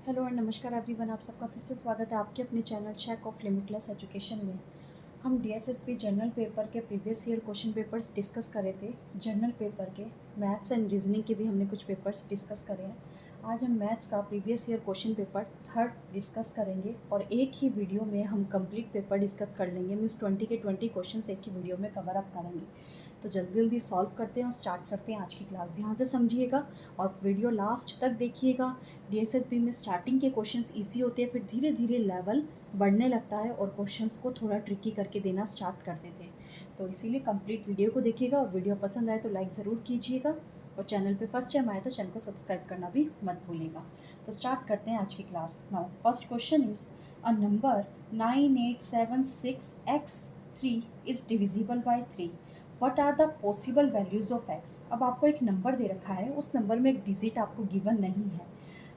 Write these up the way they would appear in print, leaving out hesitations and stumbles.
Hello and नमस्कार everyone, आप सबका फिर से स्वागत है आपके अपने channel check of limitless education में। हम डीएसएसपी जनरल पेपर के previous year question papers discuss करे थे। जनरल पेपर के मैथ्स एंड रीजनिंग के भी हमने कुछ पेपर्स डिस्कस करे हैं। आज हम मैथ्स का previous year question paper third discuss करेंगे और एक ही वीडियो में हम कंप्लीट पेपर डिस्कस कर लेंगे। मीन्स 20 के 20 क्वेश्चन एक ही वीडियो में कवर अप करेंगे। तो जल्दी जल्दी सॉल्व करते हैं और स्टार्ट करते हैं आज की क्लास। ध्यान से समझिएगा और वीडियो लास्ट तक देखिएगा। डीएसएसबी में स्टार्टिंग के क्वेश्चंस इजी होते हैं, फिर धीरे धीरे लेवल बढ़ने लगता है और क्वेश्चंस को थोड़ा ट्रिकी करके देना स्टार्ट कर देते हैं। तो इसीलिए कंप्लीट वीडियो को देखिएगा और वीडियो पसंद आए तो लाइक ज़रूर कीजिएगा और चैनल पे फर्स्ट टाइम आए तो चैनल को सब्सक्राइब करना भी मत भूलिएगा। तो स्टार्ट करते हैं आज की class. Now first question is a number 9876x3 is divisible by 3। What are the possible values of x. अब आपको एक नंबर दे रखा है, उस नंबर में एक डिजिट आपको गिवन नहीं है।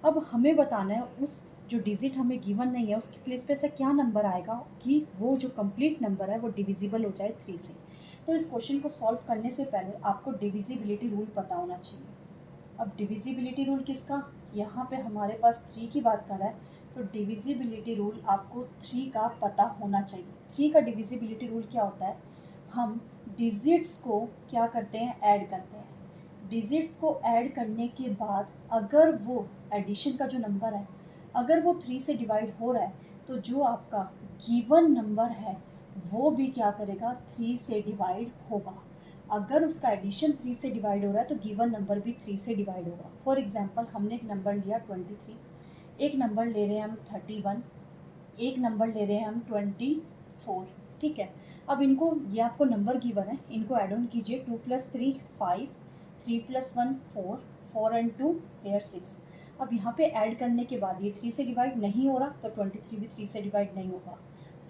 अब हमें बताना है उस जो डिजिट हमें गिवन नहीं है उसकी प्लेस पे ऐसा क्या नंबर आएगा कि वो जो कंप्लीट नंबर है वो डिविजिबल हो जाए 3 से। तो इस क्वेश्चन को सॉल्व करने से पहले आपको डिविजिबिलिटी रूल पता होना चाहिए। अब डिविजिबिलिटी रूल किसका, यहाँ पे हमारे पास 3 की बात कर रहा है, तो डिविजिबिलिटी रूल आपको 3 का पता होना चाहिए। 3 का डिविजिबिलिटी रूल क्या होता है, हम डिजिट्स को क्या करते हैं, ऐड करते हैं। डिजिट्स को ऐड करने के बाद अगर वो एडिशन का जो नंबर है अगर वो 3 से डिवाइड हो रहा है तो जो आपका गिवन नंबर है वो भी क्या करेगा, 3 से डिवाइड होगा। अगर उसका एडिशन 3 से डिवाइड हो रहा है तो गिवन नंबर भी 3 से डिवाइड होगा। फॉर एग्जांपल हमने एक नंबर लिया 23, एक नंबर ले रहे हैं हम 31, एक नंबर ले रहे हैं हम 24। ठीक है, अब इनको, ये आपको नंबर गिवन है, इनको ऐड ऑन कीजिए। 2 + 3 5, 3 + 1 4, 4 and 2 here 6। अब यहाँ पे ऐड करने के बाद ये 3 से डिवाइड नहीं हो रहा तो 23 भी 3 से डिवाइड नहीं होगा।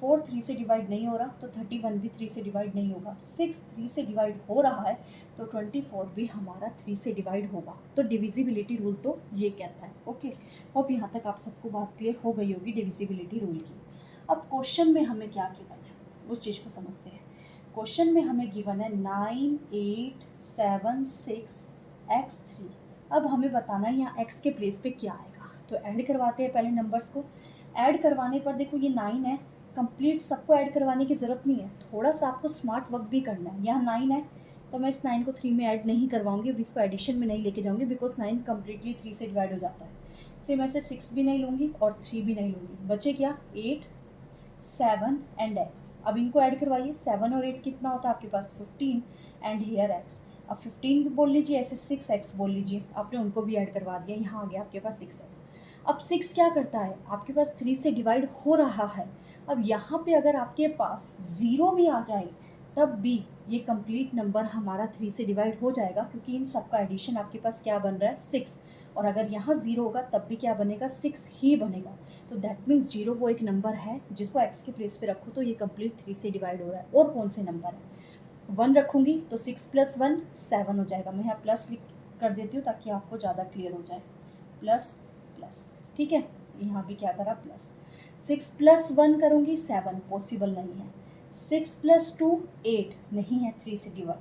4 3 से डिवाइड नहीं हो रहा तो 31 भी 3 से डिवाइड नहीं होगा। 6 3 से डिवाइड हो रहा है तो 24 भी हमारा 3 से डिवाइड होगा। तो डिविजिबिलिटी रूल तो ये कहता है। ओके, होप यहाँ तक आप सबको बात क्लियर हो गई होगी डिविजिबिलिटी रूल की। अब क्वेश्चन में हमें क्या गिवन है उस चीज़ को समझते हैं। क्वेश्चन में हमें गिवन है 9876x3। अब हमें बताना है यहाँ x के प्लेस पे क्या आएगा। तो ऐड करवाते हैं पहले नंबर्स को। ऐड करवाने पर देखो ये 9 है, कंप्लीट सबको ऐड करवाने की ज़रूरत नहीं है, थोड़ा सा आपको स्मार्ट वर्क भी करना है। यहाँ 9 है तो मैं इस 9 को 3 में ऐड नहीं करवाऊंगी, अब इसको एडिशन में नहीं लेके जाऊंगी बिकॉज 9 कम्प्लीटली 3 से डिवाइड हो जाता है। सेम ऐसे 6 भी नहीं लूँगी और 3 भी नहीं लूँगी, बचे क्या 8 7 एंड x। अब इनको ऐड करवाइए, 7 और 8 कितना होता है आपके पास 15 एंड हियर x। अब 15 भी बोल लीजिए, ऐसे 6x बोल लीजिए, आपने उनको भी ऐड करवा दिया, यहाँ आ गया आपके पास 6x। अब 6 क्या करता है, आपके पास 3 से डिवाइड हो रहा है। अब यहाँ पे अगर आपके पास 0 भी आ जाए तब भी ये कंप्लीट नंबर हमारा 3 से डिवाइड हो जाएगा क्योंकि इन सबका एडिशन आपके पास क्या बन रहा है 6। और अगर यहाँ 0 होगा तब भी क्या बनेगा 6 ही बनेगा। तो दैट मीन्स 0 वो एक नंबर है जिसको x के प्लेस पे रखो तो ये कंप्लीट 3 से डिवाइड हो रहा है। और कौन से नंबर है, 1 रखूँगी तो 6 + 1 7 हो जाएगा। मैं यहाँ प्लस लिख कर देती हूँ ताकि आपको ज़्यादा क्लियर हो जाए, प्लस प्लस। ठीक है, यहाँ भी क्या करा प्लस। 6 + 1 करूँगी 7, पॉसिबल नहीं है। 6 + 2 8 नहीं है, 3 से डिवाइड।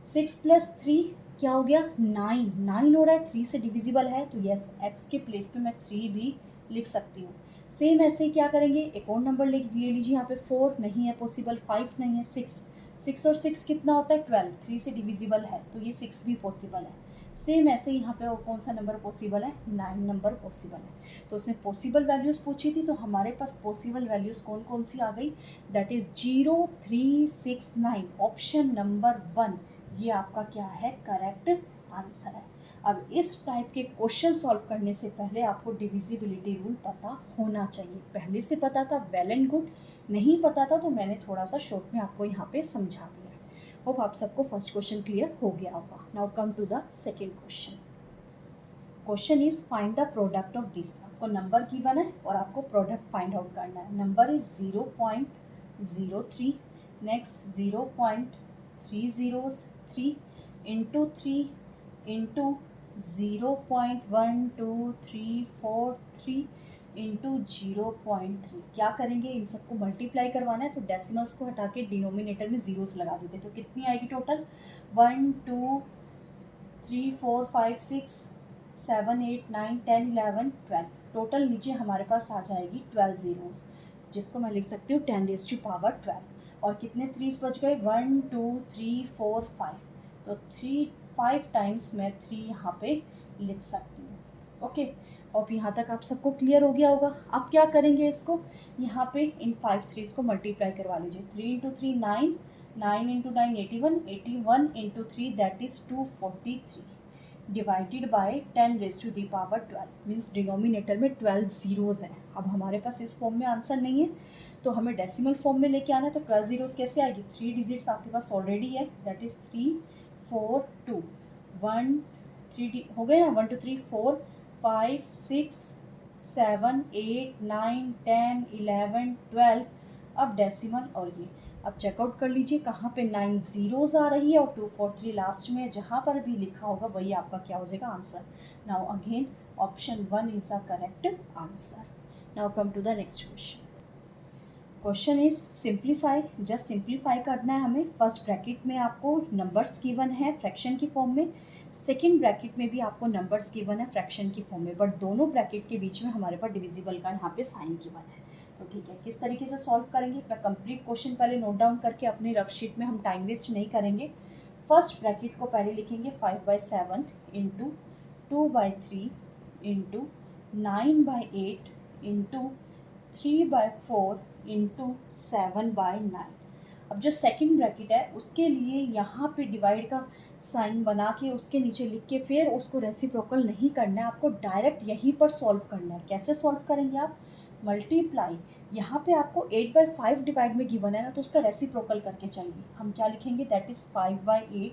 6 + 3 क्या हो गया 9, 9 हो रहा है, 3 से डिविजिबल है तो यस x के प्लेस पे मैं 3 भी लिख सकती हूँ। सेम ऐसे ही क्या करेंगे, एक और नंबर ले लीजिए, यहाँ पे 4 नहीं है पॉसिबल, 5 नहीं है, 6 6 और 6 कितना होता है 12, 3 से डिविजिबल है तो ये 6 भी पॉसिबल है। सेम ऐसे यहाँ पे और कौन सा नंबर पॉसिबल है, 9 नंबर पॉसिबल है। तो उसने पॉसिबल वैल्यूज़ पूछी थी तो हमारे पास पॉसिबल वैल्यूज़ कौन कौन सी आ गई, दैट इज़ 0 3 6 9। ऑप्शन नंबर 1 ये आपका क्या है, करेक्ट आंसर है। अब इस टाइप के क्वेश्चन सॉल्व करने से पहले आपको डिविजिबिलिटी रूल पता होना चाहिए। पहले से पता था वेल एंड गुड, नहीं पता था तो मैंने थोड़ा सा शॉर्ट में आपको यहाँ पे समझा दिया। होप आप सबको फर्स्ट क्वेश्चन क्लियर हो गया होगा। Now come to the second question. Question is find the product of this. आपको नंबर गिवन है और आपको प्रोडक्ट फाइंड आउट करना है। Number is 0.03, next 0.303 into 3 into 0.12343 into 0.3। क्या करेंगे, इन सबको मल्टीप्लाई करवाना है तो डेसिमल्स को हटा के डिनोमिनेटर में जीरोस लगा देते तो कितनी आएगी टोटल 1 2 3 4 5 6 7 8 9 10 11 12, टोटल नीचे हमारे पास आ जाएगी 12 ज़ीरोज़, जिसको मैं लिख सकती हूँ 10⁻12। और कितने 3s बच गए, 1 2 3 4 5, तो 5 टाइम्स मैं 3 यहाँ पे लिख सकती हूँ। ओके, और यहाँ तक आप सबको क्लियर हो गया होगा। अब क्या करेंगे, इसको यहाँ पे इन 5 3s को मल्टीप्लाई करवा लीजिए। 3 × 3 9, 9 × 9 81, 81 × 3 that is 243 divided by 10⁻12, means denominator में 12 ज़ीरोज़ हैं। अब हमारे पास इस फॉर्म में आंसर नहीं है, तो हमें डेसिमल फॉर्म में लेके आना है। तो 12 ज़ीरोज़ कैसे आएगी, 3 डिजिट्स आपके पास ऑलरेडी है, दैट इज़ 3 4 2 1 3 हो गए ना, 1 2 3 4 5 6 7 8 9 10 11 12। अब डेसिमल और ये अब चेकआउट कर लीजिए कहाँ पे 9 ज़ीरोज़ आ रही है और 243 लास्ट में, जहाँ पर भी लिखा होगा वही आपका क्या हो जाएगा, answer. Now again option 1 is the correct answer. Now come to the next question. Question is simplify, just simplify करना है हमें। फर्स्ट ब्रैकेट में आपको नंबर्स गिवन है फ्रैक्शन की फॉर्म में, सेकंड ब्रैकेट में भी आपको नंबर्स गिवन है फ्रैक्शन की फॉर्म में, बट दोनों ब्रैकेट के बीच में हमारे पास डिविजिबल का यहाँ पे साइन गिवन है। तो ठीक है, किस तरीके से सॉल्व करेंगे, मैं कंप्लीट क्वेश्चन पहले नोट डाउन करके अपनी रफ शीट में, हम टाइम वेस्ट नहीं करेंगे। फर्स्ट ब्रैकेट को पहले लिखेंगे 5/7 इंटू 2/3 इंटू 9/8 इंटू 3/4 इंटू 7/9। अब जो सेकंड ब्रैकेट है उसके लिए यहाँ पे डिवाइड का साइन बना के उसके नीचे लिख के फिर उसको रेसिप्रोकल नहीं करना है, आपको डायरेक्ट यहीं पर सॉल्व करना है। कैसे सॉल्व करेंगे आप, मल्टीप्लाई, यहाँ पे आपको 8/5 डिवाइड में गिवन है ना, तो उसका रेसिप्रोकल करके चलिए। हम क्या लिखेंगे, that is 5/8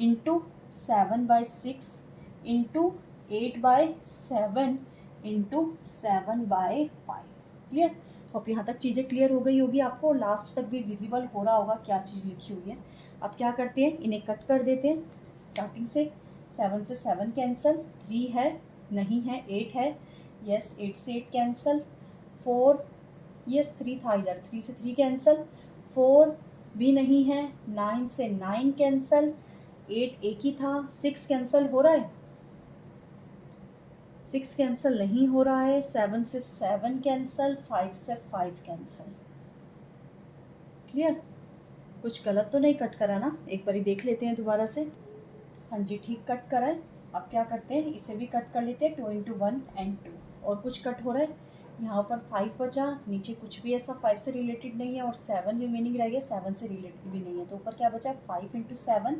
into 7/6 into 8/7 into 7/5। Clear, तो अब यहाँ तक चीज़ें क्लियर हो गई होगी आपको, लास्ट तक भी विजिबल हो रहा होगा क्या चीज़ लिखी हुई है। अब क्या करते हैं, इन्हें कट कर देते हैं स्टार्टिंग से। 7 से 7 कैंसिल, 3 है नहीं है, 8 है, यस 8 से 8 कैंसिल, 4 यस 3 था इधर, 3 से 3 कैंसिल, 4 भी नहीं है, 9 से 9 कैंसिल, 8 एक ही था, 6 कैंसिल हो रहा है, 6 कैंसिल नहीं हो रहा है, 7 से 7 कैंसिल, 5 से 5 कैंसिल। क्लियर, कुछ गलत तो नहीं कट करा ना, एक बारी देख लेते हैं दोबारा से। हाँ जी, ठीक कट करा है। अब क्या करते हैं, इसे भी कट कर लेते हैं, 2 × 1 and 2। और कुछ कट हो रहा है, यहाँ पर 5 बचा, नीचे कुछ भी ऐसा 5 से रिलेटेड नहीं है, और 7 रिमेनिंग रह गया, 7 से रिलेटेड भी नहीं है, तो ऊपर क्या बचा, 5 × 7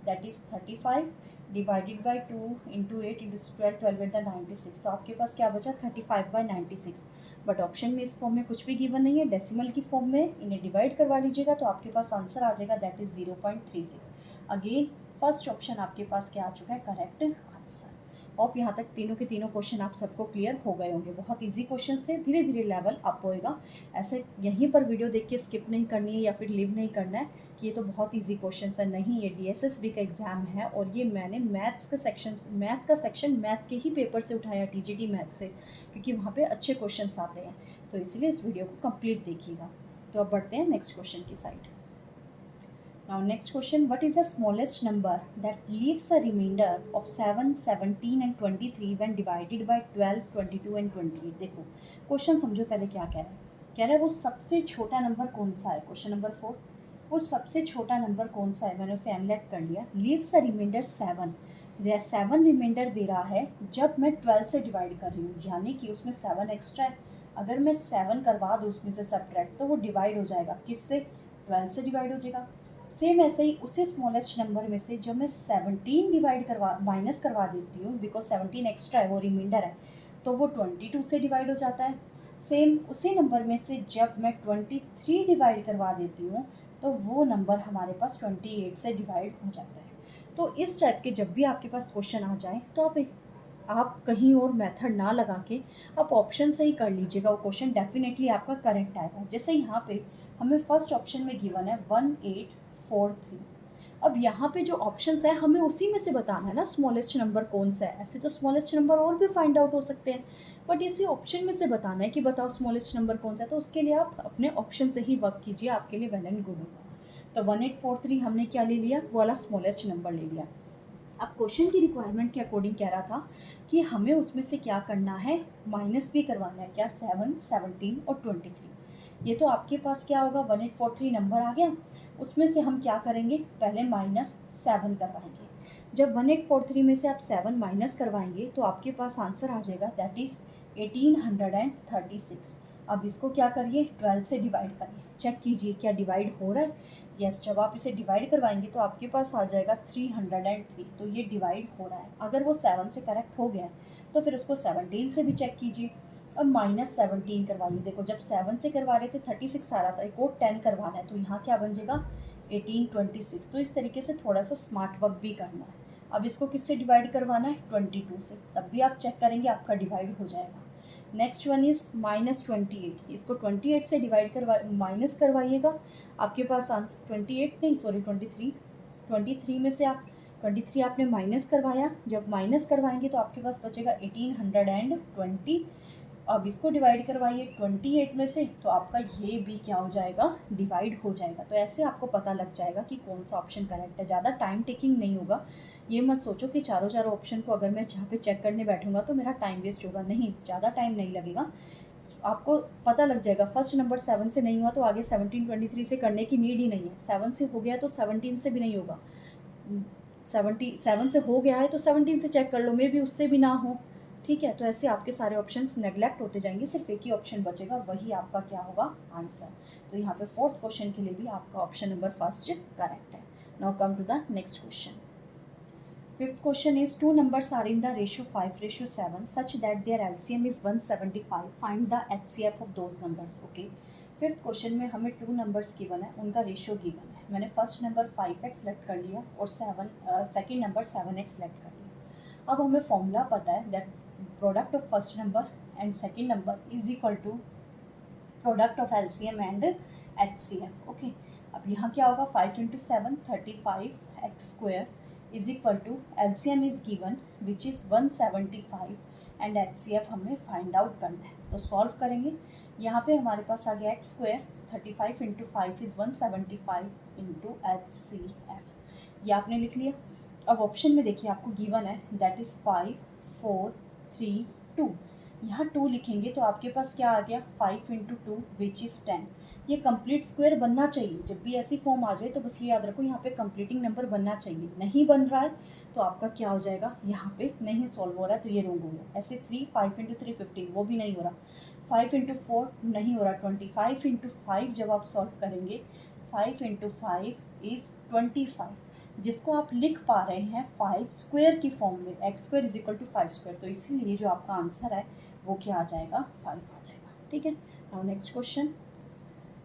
that is 35 divided by 2 into 8 into 12, 12 × 96। तो आपके पास क्या बचा, 35/96। बट ऑप्शन में इस फॉर्म में कुछ भी गिवन नहीं है, डेसिमल की फॉर्म में इन्हें डिवाइड करवा लीजिएगा तो आपके पास आंसर आ जाएगा, that is 0.36। Again first option आपके पास क्या आ चुका है, करेक्ट आंसर। और यहाँ तक तीनों के तीनों क्वेश्चन आप सबको क्लियर हो गए होंगे। बहुत इजी क्वेश्चन से धीरे धीरे लेवल अप होएगा। ऐसे यहीं पर वीडियो देख के स्किप नहीं करनी है या फिर लिव नहीं करना है कि ये तो बहुत इजी क्वेश्चन है, नहीं, ये DSSB का एग्ज़ाम है और ये मैंने मैथ का सेक्शन मैथ के ही पेपर से उठाया, TGT मैथ से, क्योंकि वहाँ पर अच्छे क्वेश्चन आते हैं, तो इसलिए इस वीडियो को कंप्लीट देखिएगा। तो अब बढ़ते हैं नेक्स्ट क्वेश्चन की side. Now next question, what is the smallest number that leaves a remainder of 7, 17 and 23 when divided by 12, 22 and 28? देखो क्वेश्चन समझो पहले क्या कह रहा है, कह रहा है वो सबसे छोटा नंबर कौन सा है, क्वेश्चन नंबर 4, वो सबसे छोटा नंबर कौन सा है, मैंने उसे एनलेट कर लिया। लीव्स अ रिमाइंडर 7, 7 रिमाइंडर दे रहा है जब मैं 12 से डिवाइड कर रही हूँ, यानी कि उसमें 7 एक्स्ट्रा है। अगर मैं 7 करवा दूँ उसमें से सब्ट्रैक्ट, तो वो डिवाइड हो जाएगा किससे, 12 से डिवाइड हो जाएगा। सेम ऐसे ही उसी स्मॉलेस्ट नंबर में से जब मैं 17 डिवाइड करवा माइनस करवा देती हूँ, बिकॉज 17 एक्स्ट्रा है, वो रिमाइंडर है, तो वो 22 से डिवाइड हो जाता है। सेम उसी नंबर में से जब मैं 23 डिवाइड करवा देती हूँ, तो वो नंबर हमारे पास 28 से डिवाइड हो जाता है। तो इस टाइप के जब भी आपके पास क्वेश्चन आ जाए, तो आप कहीं और मेथड ना लगा के आप ऑप्शन से ही कर लीजिएगा, वो क्वेश्चन डेफिनेटली आपका करेक्ट आएगा। जैसे यहाँ पे हमें फर्स्ट ऑप्शन में गिवन है 1843। अब यहाँ पे जो ऑप्शंस है हमें उसी में से बताना है ना स्मॉलेस्ट नंबर कौन सा है। ऐसे तो स्मॉलेस्ट नंबर और भी फाइंड आउट हो सकते हैं, बट इसी ऑप्शन में से बताना है कि बताओ स्मॉलेस्ट नंबर कौन सा है, तो उसके लिए आप अपने ऑप्शन से ही वर्क कीजिए, आपके लिए वेल एंड गुड होगा। तो 1843 हमने क्या ले लिया, वो वाला स्मॉलेस्ट नंबर ले लिया। अब क्वेश्चन की रिक्वायरमेंट के अकॉर्डिंग कह रहा था कि हमें उसमें से क्या करना है, माइनस भी करवाना है, क्या 7, 17 और 23। ये तो आपके पास क्या होगा, 1843 नंबर आ गया, उसमें से हम क्या करेंगे, पहले -7 करवाएंगे। जब 1843 में से आप 7 माइनस करवाएंगे तो आपके पास आंसर आ जाएगा, दैट इज़ 1836। अब इसको क्या करिए, 12 से डिवाइड करिए, चेक कीजिए क्या डिवाइड हो रहा है। यस, जब आप इसे डिवाइड करवाएंगे तो आपके पास आ जाएगा 303। तो ये डिवाइड हो रहा है। अगर वो 7 से करेक्ट हो गया है तो फिर उसको 17 से भी चेक कीजिए। अब -17 करवाइए। देखो जब 7 से करवा रहे थे 36 आ रहा था, एक और 10 करवाना है तो यहाँ क्या बन जाएगा 1826। तो इस तरीके से थोड़ा सा स्मार्ट वर्क भी करना है। अब इसको किससे डिवाइड करवाना है, 22 से, तब भी आप चेक करेंगे आपका डिवाइड हो जाएगा। Next one is -28। इसको 28 से डिवाइड करवा माइनस करवाइएगा, आपके पास आंसर 28 नहीं सॉरी 23। 23 में से आप 23 आपने माइनस करवाया, जब माइनस करवाएंगे तो आपके पास बचेगा 1820। अब इसको डिवाइड करवाइए 28 में से, तो आपका ये भी क्या हो जाएगा, डिवाइड हो जाएगा। तो ऐसे आपको पता लग जाएगा कि कौन सा ऑप्शन करेक्ट है। ज़्यादा टाइम टेकिंग नहीं होगा। ये मत सोचो कि चारों ऑप्शन को अगर मैं जहाँ पे चेक करने बैठूंगा तो मेरा टाइम वेस्ट होगा, नहीं, ज़्यादा टाइम नहीं लगेगा, आपको पता लग जाएगा। फर्स्ट नंबर 7 से नहीं हुआ तो आगे 17, 23 से करने की नीड ही नहीं है। 7 से हो गया तो 17 से भी नहीं होगा, 7 से हो गया है तो 17 से चेक कर लो, मे भी उससे भी ना हो। ठीक है, तो ऐसे आपके सारे ऑप्शंस नेगलेक्ट होते जाएंगे, सिर्फ एक ही ऑप्शन बचेगा, वही आपका क्या होगा, आंसर। तो यहाँ पे फोर्थ क्वेश्चन के लिए भी आपका ऑप्शन नंबर फर्स्ट करेक्ट है। Now come to the next question. Fifth question is, two numbers are in the ratio 5:7 such that their LCM is 175. Find the HCF of those numbers. Okay. Fifth question में हमें 2 numbers given है, उनका ratio given है। मैंने first number 5x select कर लिया और second number 7x select कर लिया। अब हमें फॉर्मूला पता है that product of first number and second number is equal to product of LCM and HCF। Okay, अब यहाँ क्या होगा, 5 × 7 35x² is equal to LCM is given which is 175 and HCF हमें फाइंड आउट करना है। तो सॉल्व करेंगे, यहाँ पे हमारे पास आ गया x², 35 × 5 इज़ 175 × HCF, ये आपने लिख लिया। अब ऑप्शन में देखिए आपको गिवन है दैट इज़ 5 4 3 2, यहाँ 2 लिखेंगे तो आपके पास क्या आ गया, 5 × 2 विच इज़ 10। ये कंप्लीट स्क्वायर बनना चाहिए, जब भी ऐसी फॉर्म आ जाए तो बस ये याद रखो यहाँ पे कंप्लीटिंग नंबर बनना चाहिए। नहीं बन रहा है तो आपका क्या हो जाएगा, यहाँ पे नहीं सॉल्व हो रहा है तो ये रॉन्ग हो गया। ऐसे 5 × 3 15, वो भी नहीं हो रहा। 5 × 4 नहीं हो रहा, 25 × 5 जब आप सॉल्व करेंगे 5 × 5 इज़ 25, जिसको आप लिख पा रहे हैं 5 स्क्वायर की फॉर्म में, x² is equal to 5 square. तो इसीलिए जो आपका आंसर है वो क्या आ जाएगा, 5 आ जाएगा। ठीक है, now next question.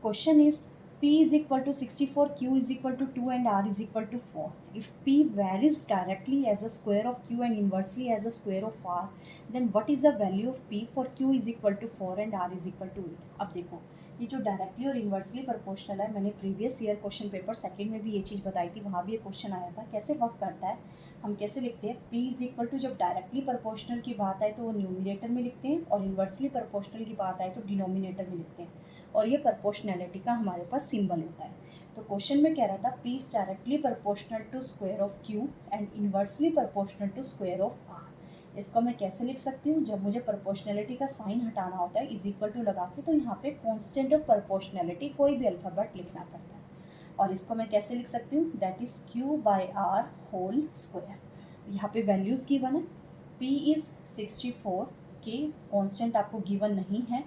Question is P is equal to 64, Q is equal to 2 and R is equal to 4. If P varies directly as a square of Q and inversely as a square of R, then what is the value of P for Q is equal to 4 and R is equal to 8? अब देखो ये जो directly और inversely proportional है, मैंने previous year question paper second में भी ये चीज़ बताई थी, वहाँ भी ये क्वेश्चन आया था। कैसे वर्क करता है, हम कैसे लिखते हैं, P इज इक्वल टू, जब डायरेक्टली प्रोपोर्शनल की बात आए तो वो न्यूमिनेटर में लिखते हैं और इन्वर्सली प्रोपोर्शनल की बात आए तो डिनोमिनेटर में लिखते हैं, और ये प्रोपोर्शनैलिटी का हमारे पास सिंबल होता है। तो क्वेश्चन में कह रहा था P is directly proportional to square of Q and inversely proportional to square of R। इसको मैं कैसे लिख सकती हूँ, जब मुझे प्रोपोर्शनैलिटी का साइन हटाना होता है इज इक्वल टू लगा के, तो यहाँ पे कांस्टेंट ऑफ प्रोपोर्शनैलिटी कोई भी अल्फ़ाबेट लिखना पड़ता है। और इसको मैं कैसे लिख सकती हूँ, that is Q/R whole square. यहाँ पे वैल्यूज़ गिवन है, P इज़ 64, के कांस्टेंट आपको गिवन नहीं है,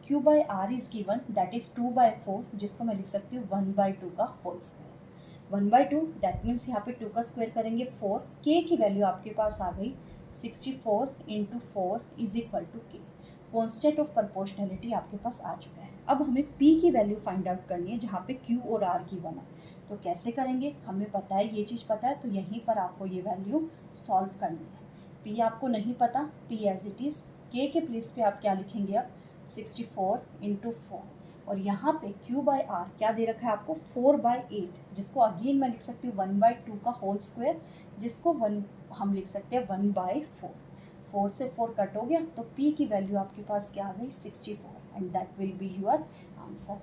Q/R is given that is 2/4, जिसको मैं लिख सकती हूँ 1/2 का होल स्क्वायर। 1/2 दैट मीन्स यहाँ पे 2 का स्क्वायर करेंगे 4, के की वैल्यू आपके पास आ गई 64 × 4 इज इक्वल टू के। कॉन्स्टेंट ऑफ प्रोपोर्शनैलिटी आपके पास आ चुका है। अब हमें P की वैल्यू फाइंड आउट करनी है जहाँ पे Q और R की वन है। तो कैसे करेंगे, हमें पता है, ये चीज़ पता है, तो यहीं पर आपको ये वैल्यू सॉल्व करनी है। P आपको नहीं पता, P एज इट इज़, के प्लेस पे आप क्या लिखेंगे, अब 64 × 4, और यहाँ पे Q/R क्या दे रखा है आपको, 4/8, जिसको अगेन मैं लिख सकती हूँ 1/2 का होल स्क्वायर, जिसको हम लिख सकते हैं 1/4। 4 से 4 कट हो गया तो P की वैल्यू आपके पास क्या आ गई, 64, and that will be your answer.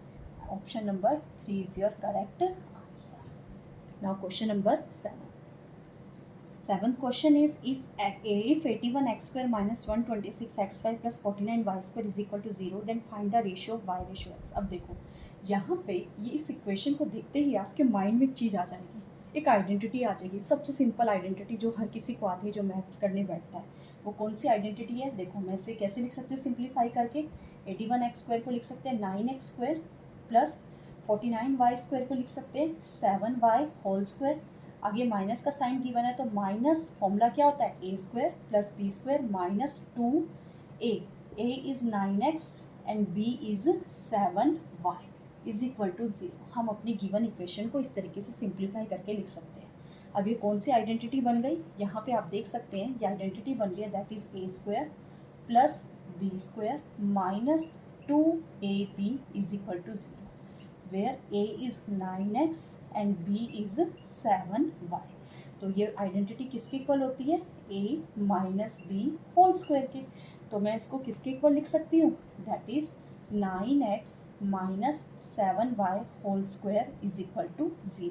Option number 3 is your correct answer. Now question number 7। Seventh question is if 81x square minus 126x5 plus 49y square is equal to 0 then find the ratio of y ratio x। अब देखो यहाँ पे ये इस equation को देखते ही आपके mind में एक चीज़ आ जाएगी, एक आइडेंटिटी आ जाएगी, सबसे सिंपल आइडेंटिटी जो हर किसी को आती है जो मैथ्स करने बैठता है। वो कौन सी आइडेंटिटी है? देखो मैं इसे कैसे लिख सकती हूँ सिंप्लीफाई करके। 81x स्क्वायर को लिख सकते हैं 9x square plus 49y square को लिख सकते हैं 7y होल स्क्वायर। आगे माइनस का साइन गिवन है तो माइनस फॉर्मूला क्या होता है A square plus B square minus 2a। A is 9x and B is 7y is equal to 0। हम अपनी गिवन इक्वेशन को इस तरीके से सिंप्लीफाई करके लिख सकते हैं। अब ये कौन सी आइडेंटिटी बन गई? यहाँ पे आप देख सकते हैं ये आइडेंटिटी बन रही है that is A square plus B square minus 2ab is equal to 0 where a is 9x and b is 7y। तो ये आइडेंटिटी किसके इक्वल होती है? a minus B whole square के। तो मैं इसको किसके इक्वल लिख सकती हूँ? That is 9x minus 7y whole square is equal to 0।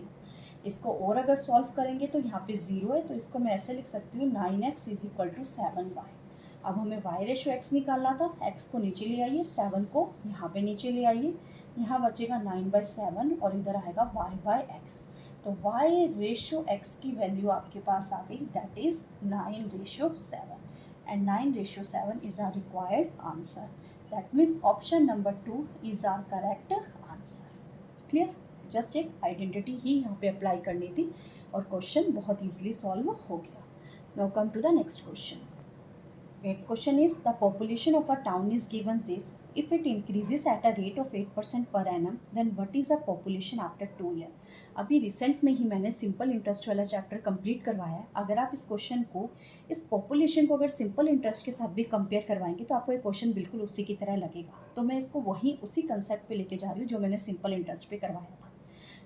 इसको और अगर सॉल्व करेंगे तो यहाँ पे 0 है तो इसको मैं ऐसे लिख सकती हूँ 9x is equal to 7y। अब हमें y रेशो x निकालना था, x को नीचे ले आइए, 7 को यहाँ पे नीचे ले आइए, यहाँ बचेगा 9/7 और इधर आएगा y/x। तो y रेशो x की वैल्यू आपके पास आ गई that is 9/7 and 9/7 is our required answer. That means option number 2 is our correct answer। Clear? Just एक आइडेंटिटी ही यहाँ पे अप्लाई करनी थी और क्वेश्चन बहुत ईजिली सॉल्व हो गया। Now come to the next question. Eighth question is the population of a town is given this if it increases at a rate of 8% per annum then what is the population after 2 year। अभी recent में ही मैंने simple interest वाला chapter complete करवाया है। अगर आप इस question को इस पॉपुलेशन को अगर सिंपल इंटरेस्ट के साथ भी कंपेयर करवाएंगे तो आपको ये क्वेश्चन बिल्कुल उसी की तरह लगेगा। तो मैं इसको वहीं उसी कंसेप्ट पे लेके जा रही हूँ जो मैंने सिंपल इंटरेस्ट पे करवाया था।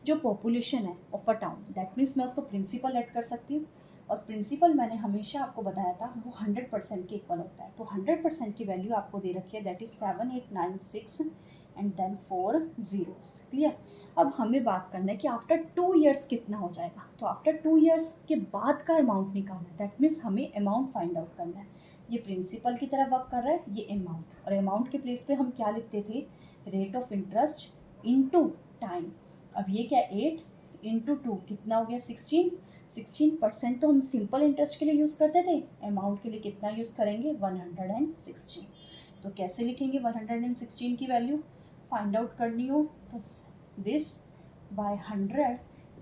जो पॉपुलेशन है of a town that means मैं उसको प्रिंसिपल ऐड कर सकती हूँ और प्रिंसिपल मैंने हमेशा आपको बताया था वो 100% के इक्वल होता है। तो 100% की वैल्यू आपको दे रखी है that is 7896 and then 4 zeros। Clear? अब हमें बात करना है कि आफ्टर 2 years कितना हो जाएगा। तो आफ्टर 2 years के बाद का अमाउंट निकालना है, दैट मीन्स हमें अमाउंट फाइंड आउट करना है। ये प्रिंसिपल की तरह वर्क कर रहा है, ये अमाउंट, और अमाउंट के प्लेस पे हम क्या लिखते थे? Rate of interest into time. अब ये क्या 8 इंटू 2 कितना हो गया 16% तो हम सिंपल इंटरेस्ट के लिए यूज़ करते थे, अमाउंट के लिए कितना यूज़ करेंगे 116। तो कैसे लिखेंगे 116 की वैल्यू फाइंड आउट करनी हो तो दिस बाय 100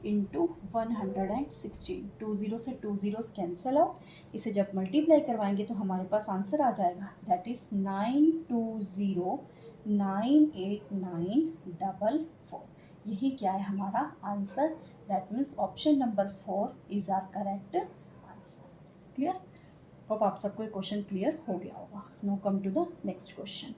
इंटू 116, 2 0 से 2 zeros कैंसल आउट। इसे जब मल्टीप्लाई करवाएंगे तो हमारे पास आंसर आ जाएगा दैट इज़ 9209894। यही क्या है हमारा answer, that means option number 4 is are correct answer. Clear? Hope आप सबको क्वेश्चन क्लियर हो गया होगा। No come to the next question.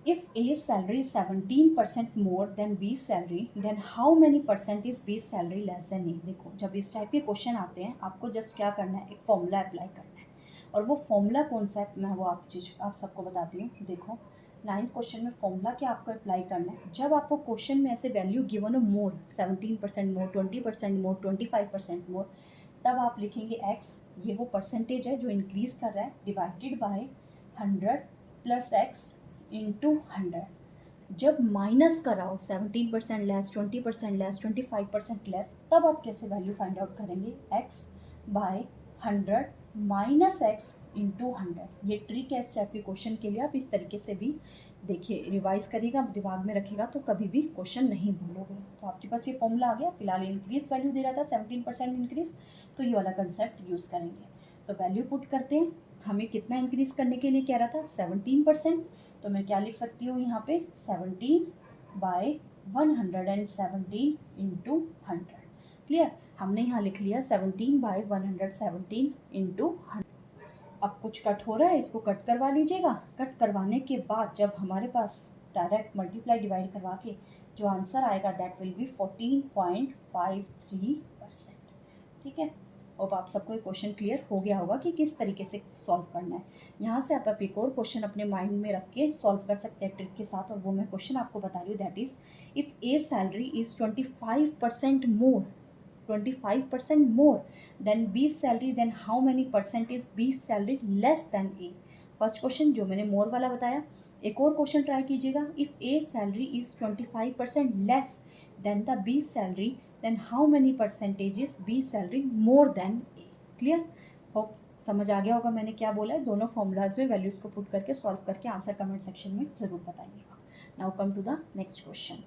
If A salary 17% more than B salary then how many percent is B salary less than A. देखो जब इस type के question आते हैं आपको जस्ट क्या करना है, एक फॉर्मूला अप्लाई करना है और वो फॉर्मूला कौन सा है मैं वो आप सबको बताती हूँ। देखो 9th क्वेश्चन में फॉर्मूला क्या आपको अप्लाई करना है, जब आपको क्वेश्चन में ऐसे वैल्यू गिवन हो मोर 17% मोर 20% मोर 25% मोर, तब आप लिखेंगे x, ये वो परसेंटेज है जो इंक्रीज़ कर रहा है, divided by 100 plus x into 100। जब माइनस कराओ 17% लेस 20% लेस 25% लेस, तब आप कैसे वैल्यू फाइंड आउट करेंगे x by 100 minus x into 100। ये ट्रिक है इस टाइप के क्वेश्चन के लिए, आप इस तरीके से भी देखिए रिवाइज करिएगा, दिमाग में रखिएगा तो कभी भी क्वेश्चन नहीं भूलोगे। तो आपके पास ये फॉर्मूला आ गया। फिलहाल इंक्रीज वैल्यू दे रहा था 17% इंक्रीज, तो ये वाला कंसेप्ट यूज़ करेंगे। तो वैल्यू पुट करते हैं, हमें कितना इंक्रीज करने के लिए कह रहा था 17%, तो मैं क्या लिख सकती हूँ यहाँ पे 17 बाय 117 इंटू 100। क्लियर? हमने यहाँ लिख लिया 17 बाय 117 इंटू 100। अब कुछ कट हो रहा है, इसको कट करवा लीजिएगा। कट करवाने के बाद जब हमारे पास डायरेक्ट मल्टीप्लाई डिवाइड करवा के जो आंसर आएगा दैट विल बी 14.53%। ठीक है? अब आप सबको एक क्वेश्चन क्लियर हो गया होगा कि किस तरीके से सॉल्व करना है। यहाँ से आप एक और क्वेश्चन अपने माइंड में रख के सॉल्व कर सकते हैं ट्रिक के साथ, और वो मैं क्वेश्चन आपको बता रही हूँ that is if A salary is 25% more 25% more than बी's salary, then how many percent is बी's salary less than A. First question जो मैंने मोर वाला बताया। एक और क्वेश्चन ट्राई कीजिएगा, if A salary is 25% less than the बी's salary, then how many percentage is बी's salary more than A. Clear? Hope समझ आ गया होगा मैंने क्या बोला है। दोनों फॉर्मूलाज में वैल्यूज़ को पुट करके सॉल्व करके आंसर कमेंट सेक्शन में ज़रूर बताइएगा। Now come to the next question.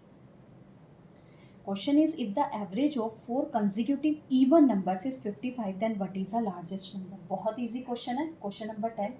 Question is, if the average of 4 consecutive even numbers is 55, then what is the largest number? बहुत इजी क्वेश्चन है। Question number 10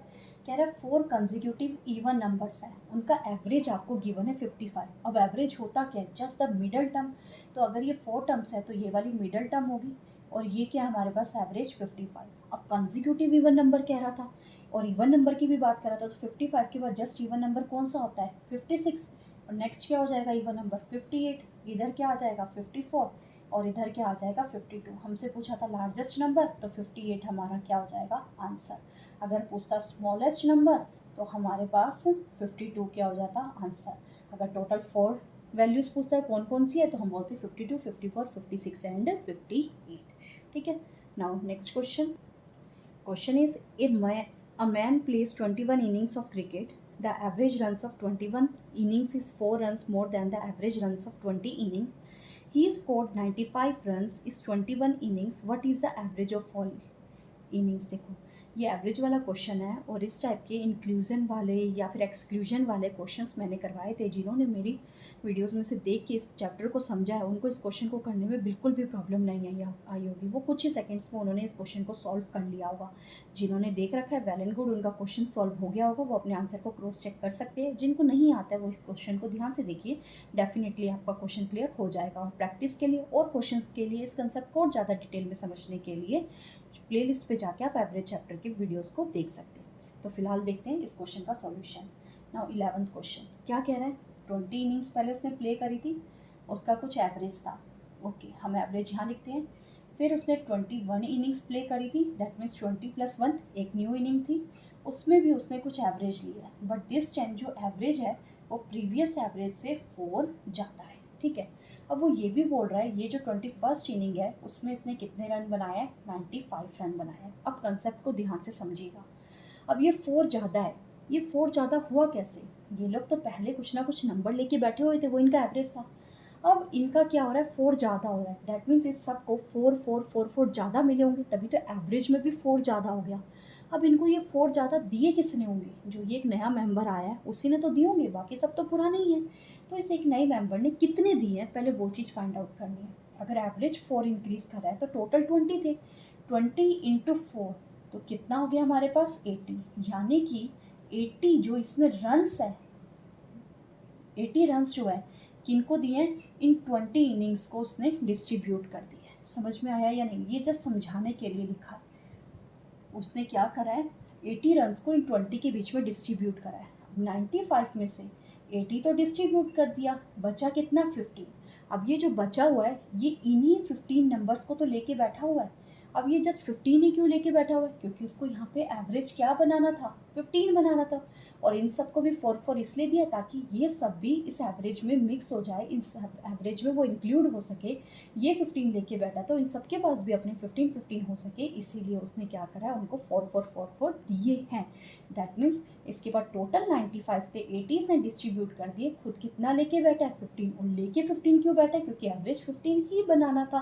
कह रहा है 4 कंजिक्यूटिव इवन नंबर्स हैं, उनका एवरेज आपको गिवन है 55। अब एवरेज होता क्या है? Just the middle term. तो अगर ये 4 टर्म्स है तो ये वाली मिडल टर्म होगी और ये क्या हमारे पास एवरेज 55। अब कंजिक्यूटिव इवन नंबर कह रहा था और इवन नंबर की भी बात कर रहा था, तो 55 के बाद जस्ट इवन नंबर कौन सा होता है? 56। और नेक्स्ट क्या हो जाएगा इवन नंबर? 58। इधर क्या आ जाएगा? 54 और इधर क्या आ जाएगा? 52। हमसे पूछा था लार्जेस्ट नंबर, तो 58 हमारा क्या हो जाएगा आंसर। अगर पूछता स्मॉलेस्ट नंबर तो हमारे पास 52 क्या हो जाता आंसर। अगर टोटल 4 वैल्यूज़ पूछता है कौन कौन सी है तो हम बोलते हैं 52, 54, 56 एंड 58। ठीक है। Now next question. Question is, a man plays 21 innings of cricket. The average runs of 21 innings is 4 runs more than the average runs of 20 innings. He scored 95 runs is 21 innings. What is the average of all innings? देखो ये average वाला question है और इस type के inclusion वाले या फिर एक्सक्लूजन वाले क्वेश्चंस मैंने करवाए थे। जिन्होंने मेरी वीडियोस में से देख के इस चैप्टर को समझा है उनको इस क्वेश्चन को करने में बिल्कुल भी प्रॉब्लम नहीं आई होगी। वो कुछ ही सेकंड्स में उन्होंने इस क्वेश्चन को सॉल्व कर लिया होगा। जिन्होंने देख रखा है वेल एंड गुड, उनका क्वेश्चन सॉल्व हो गया होगा, वो अपने आंसर को क्रॉस चेक कर सकते हैं। जिनको नहीं आता है वो इस क्वेश्चन को ध्यान से देखिए, डेफिनेटली आपका क्वेश्चन क्लियर हो जाएगा। और प्रैक्टिस के लिए और क्वेश्चन के लिए, इस कंसेप्ट को और ज़्यादा डिटेल में समझने के लिए प्लेलिस्ट पे जाके आप एवरेज चैप्टर के वीडियोस को देख सकते हैं। तो फिलहाल देखते हैं इस क्वेश्चन का सॉल्यूशन। नाउ 11th क्वेश्चन क्या कह रहा है? 20 इनिंग्स पहले उसने प्ले करी थी, उसका कुछ एवरेज था। ओके, हम एवरेज यहाँ लिखते हैं। फिर उसने 21 इनिंग्स प्ले करी थी, दैट मीन्स 20 + 1 एक न्यू इनिंग थी, उसमें भी उसने कुछ एवरेज लिया है। बट दिस टाइम जो एवरेज है वो प्रीवियस एवरेज से 4 ज़्यादा है। ठीक है। अब वो ये भी बोल रहा है ये जो 21st इनिंग है उसमें इसने कितने रन बनाए हैं? 95 रन बनाए हैं। अब कंसेप्ट को ध्यान से समझिएगा। अब ये 4 ज़्यादा है, ये 4 ज़्यादा हुआ कैसे? ये लोग तो पहले कुछ ना कुछ नंबर लेके बैठे हुए थे, वो इनका एवरेज था। अब इनका क्या हो रहा है? 4 ज़्यादा हो रहा है, दैट मीन्स इस सबको 4 4 4 4 ज़्यादा मिले होंगे, तभी तो एवरेज में भी 4 ज़्यादा हो गया। अब इनको ये 4 ज़्यादा दिए किसने होंगे? जो ये एक नया मेंबर आया है उसी ने तो दिए होंगे, बाकी सब तो पुराने ही हैं। तो इस एक नए मेंबर ने कितने दिए हैं पहले वो चीज़ फाइंड आउट करनी है। अगर एवरेज 4 इंक्रीज़ कर रहा है तो टोटल 20 थे, 20 × 4 तो कितना हो गया हमारे पास? 80। यानी कि 80 जो इसमें रन्स है, 80 रन्स जो है किनको दिए हैं? इन 20 इनिंग्स को उसने डिस्ट्रीब्यूट कर दिया है। समझ में आया या नहीं? ये जस्ट समझाने के लिए लिखा है। उसने क्या करा है? 80 रन्स को इन 20 के बीच में डिस्ट्रीब्यूट करा है। 95 में से 80 तो डिस्ट्रीब्यूट कर दिया, बचा कितना? 15। अब ये जो बचा हुआ है ये इन्हीं 15 नंबर्स को तो लेके बैठा हुआ है। अब ये जस्ट 15 ही क्यों लेके बैठा हुआ है? क्योंकि उसको यहाँ पे एवरेज क्या बनाना था? 15 बनाना था। और इन सबको भी 4 4 इसलिए दिया ताकि ये सब भी इस एवरेज में मिक्स हो जाए, इस एवरेज में वो इंक्लूड हो सके। ये 15 लेके बैठा तो इन सबके पास भी अपने 15 15 हो सके, इसीलिए उसने क्या करा है? उनको 4 4 4 4 दिए हैं। दैट मीन्स इसके बाद टोटल 95 थे, 80 ने डिस्ट्रीब्यूट कर दिए, खुद कितना लेके बैठा है? 15। और लेके 15 क्यों बैठा है? क्योंकि एवरेज 15 ही बनाना था।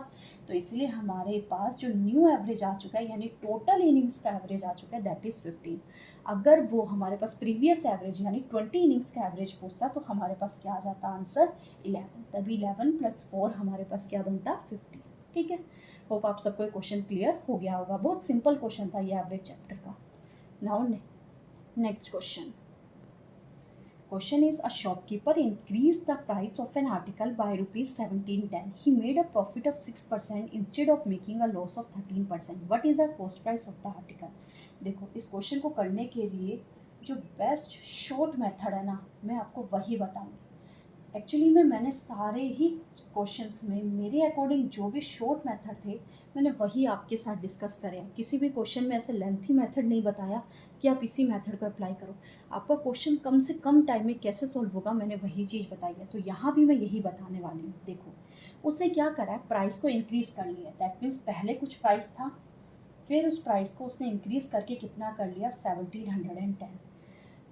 तो इसलिए हमारे पास जो न्यू एवरेज आ चुका है, यानी टोटल इनिंग्स का एवरेज आ चुका है, दैट इज़ 15। अगर वो हमारे पास प्रीवियस एवरेज यानी 20 इनिंग्स का एवरेज पूछता तो हमारे पास क्या आ जाता आंसर? 11। तभी 11 + 4 हमारे पास क्या बनता? 15। ठीक है। होप आप सबको क्वेश्चन क्लियर हो गया होगा। बहुत सिंपल क्वेश्चन था ये एवरेज चैप्टर का। Now next question. Question is, a shopkeeper increased the price of an article by rupees 1710. He made a profit of 6% instead of making a loss of 13%. What is the cost price of the article? देखो इस question को करने के लिए जो best short method है ना, मैं आपको वही बताऊंगी। एक्चुअली में मैंने सारे ही क्वेश्चंस में मेरे अकॉर्डिंग जो भी शॉर्ट मेथड थे मैंने वही आपके साथ डिस्कस करे हैं। किसी भी क्वेश्चन में ऐसे लेंथी मेथड नहीं बताया कि आप इसी मेथड को अप्लाई करो। आपका क्वेश्चन कम से कम टाइम में कैसे सॉल्व होगा मैंने वही चीज़ बताई है। तो यहाँ भी मैं यही बताने वाली हूँ। देखो उसने क्या करा है, प्राइस को इंक्रीज़ कर लिया। दैट मीन्स पहले कुछ प्राइस था, फिर उस प्राइस को उसने इंक्रीज़ करके कितना कर लिया, 1710।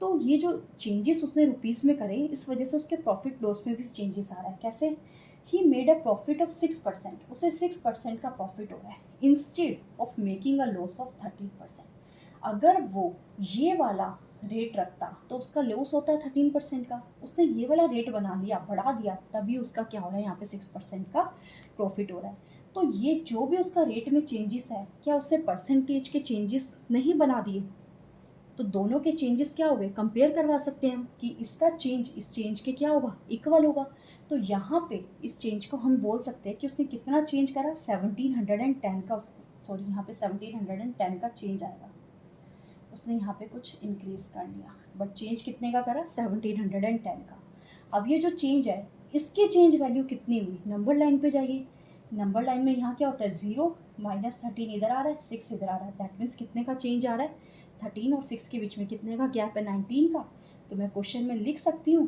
तो ये जो चेंजेस उसने रुपीज़ में करे, इस वजह से उसके प्रॉफिट लॉस में भी चेंजेस आ रहा है। कैसे? He made a profit of 6%, उसे 6% का प्रॉफिट हो रहा है instead of making a loss of 13%। अगर वो ये वाला रेट रखता तो उसका लॉस होता है 13% का। उसने ये वाला रेट बना लिया, बढ़ा दिया, तभी उसका क्या हो रहा है, यहाँ पे 6% का प्रॉफिट हो रहा है। तो ये जो भी उसका रेट में चेंजेस है, क्या उससे परसेंटेज के चेंजेस नहीं बना दिए? तो दोनों के चेंजेस क्या हो गए, कंपेयर करवा सकते हैं हम कि इसका चेंज इस चेंज के क्या होगा, इक्वल होगा। तो यहाँ पे इस चेंज को हम बोल सकते हैं कि उसने कितना चेंज करा, 1710 का, सॉरी यहाँ पे 1710 का चेंज आएगा। उसने यहाँ पे कुछ इंक्रीज कर लिया, बट चेंज कितने का करा, 1710 का। अब ये जो चेंज है, इसकी चेंज वैल्यू कितनी हुई, नंबर लाइन पे जाइए। नंबर लाइन में यहाँ क्या होता है, 0 -13 इधर आ रहा है, 6 इधर आ रहा है। दैट मीन्स कितने का चेंज आ रहा है, 13 और 6 के बीच में कितने का गैप है, 19 का। तो मैं क्वेश्चन में लिख सकती हूँ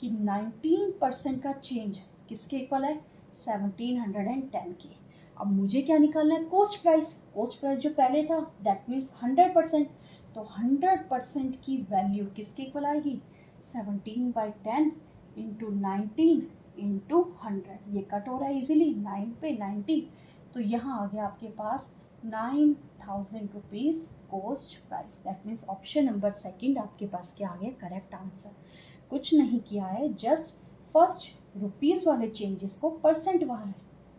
कि 19% का चेंज किसके इक्वल है, 1710 के। अब मुझे क्या निकालना है, कॉस्ट प्राइस। कॉस्ट प्राइस जो पहले था दैट मीन्स 100%। तो 100% की वैल्यू किसके इक्वल आएगी, 17/10 इंटू 19 इंटू 100। ये कट हो रहा है इजीली, 9 पे 90। तो यहाँ आ गया आपके पास 9000 rupees cost price. That means option number second आपके पास क्या आ गया, करेक्ट आंसर। कुछ नहीं किया है, जस्ट फर्स्ट रुपीज़ वाले चेंजेस को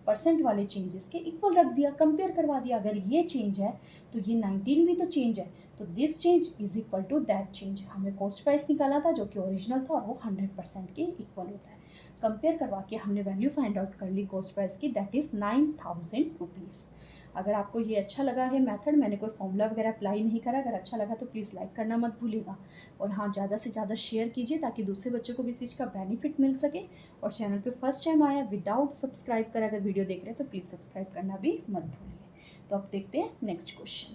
परसेंट वाले चेंजेस के इक्वल रख दिया, कंपेयर करवा दिया। अगर ये चेंज है तो ये 19 भी तो चेंज है, तो this change is equal to that change. हमें कॉस्ट प्राइस निकाला था जो कि ओरिजिनल था और वो 100% के इक्वल होता है। कंपेयर करवा के हमने वैल्यू फाइंड आउट कर ली कॉस्ट प्राइस की, दैट इज़ 9000 रुपीज़। अगर आपको ये अच्छा लगा है मेथड, मैंने कोई फॉर्मूला वगैरह अप्लाई नहीं करा, अगर अच्छा लगा तो प्लीज़ लाइक करना मत भूलिएगा। और हाँ, ज़्यादा से ज़्यादा शेयर कीजिए ताकि दूसरे बच्चों को भी इस चीज़ का बेनिफिट मिल सके। और चैनल पे फर्स्ट टाइम आया विदाउट सब्सक्राइब कर अगर वीडियो देख रहे हैं तो प्लीज़ सब्सक्राइब करना भी मत भूलिए। तो अब देखते हैं next question.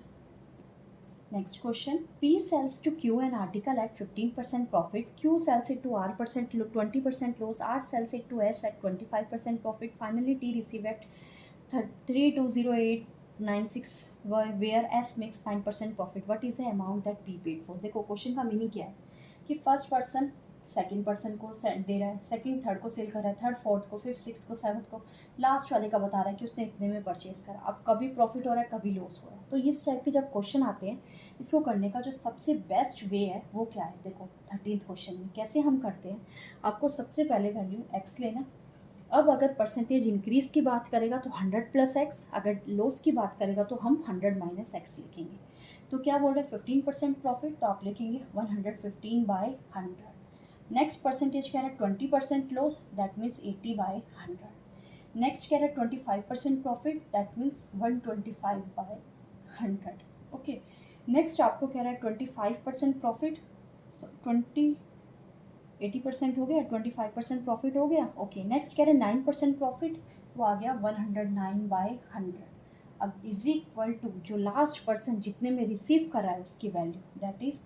Next question, P sells to Q an article at 15% profit, Q sells it to R 20% loss, R sells it to S at 25% profit. Finally, T receive at 320896 where S makes 9% profit. What is the amount that P paid for? देखो question का meaning क्या है कि first person second person को दे रहा है, second third को cell कर रहा है, थर्ड फोर्थ को, फिफ्थ सिक्स को, सेवन्थ को, लास्ट वाले का बता रहा है कि उसने इतने में परचेज करा। अब कभी प्रॉफिट हो रहा है कभी लॉस हो रहा है। तो इस टाइप के जब क्वेश्चन आते हैं, इसको करने का जो सबसे बेस्ट वे है वो क्या है, देखो 13th क्वेश्चन में कैसे हम करते हैं। आपको सबसे पहले वैल्यू x लेना। अब अगर परसेंटेज इंक्रीज़ की बात करेगा तो 100 + x, अगर लॉस की बात करेगा तो हम 100 - x लिखेंगे। तो क्या बोल रहे हैं, 15% प्रॉफिट, तो आप लिखेंगे 115/100। नेक्स्ट परसेंटेज कह रहा है 20% लॉस, दैट मीन्स 80/100। नेक्स्ट कह रहा है 25% profit, that means 125/100। Okay, next आपको कह रहा है 25% प्रॉफिट, 80% हो गया, 25% प्रॉफिट हो गया। ओके, नेक्स्ट कह रहे हैं 9% प्रॉफिट, वो आ गया 109/100। अब इज इक्वल टू जो लास्ट पर्सन जितने में रिसीव कर रहा है उसकी वैल्यू, दैट इज़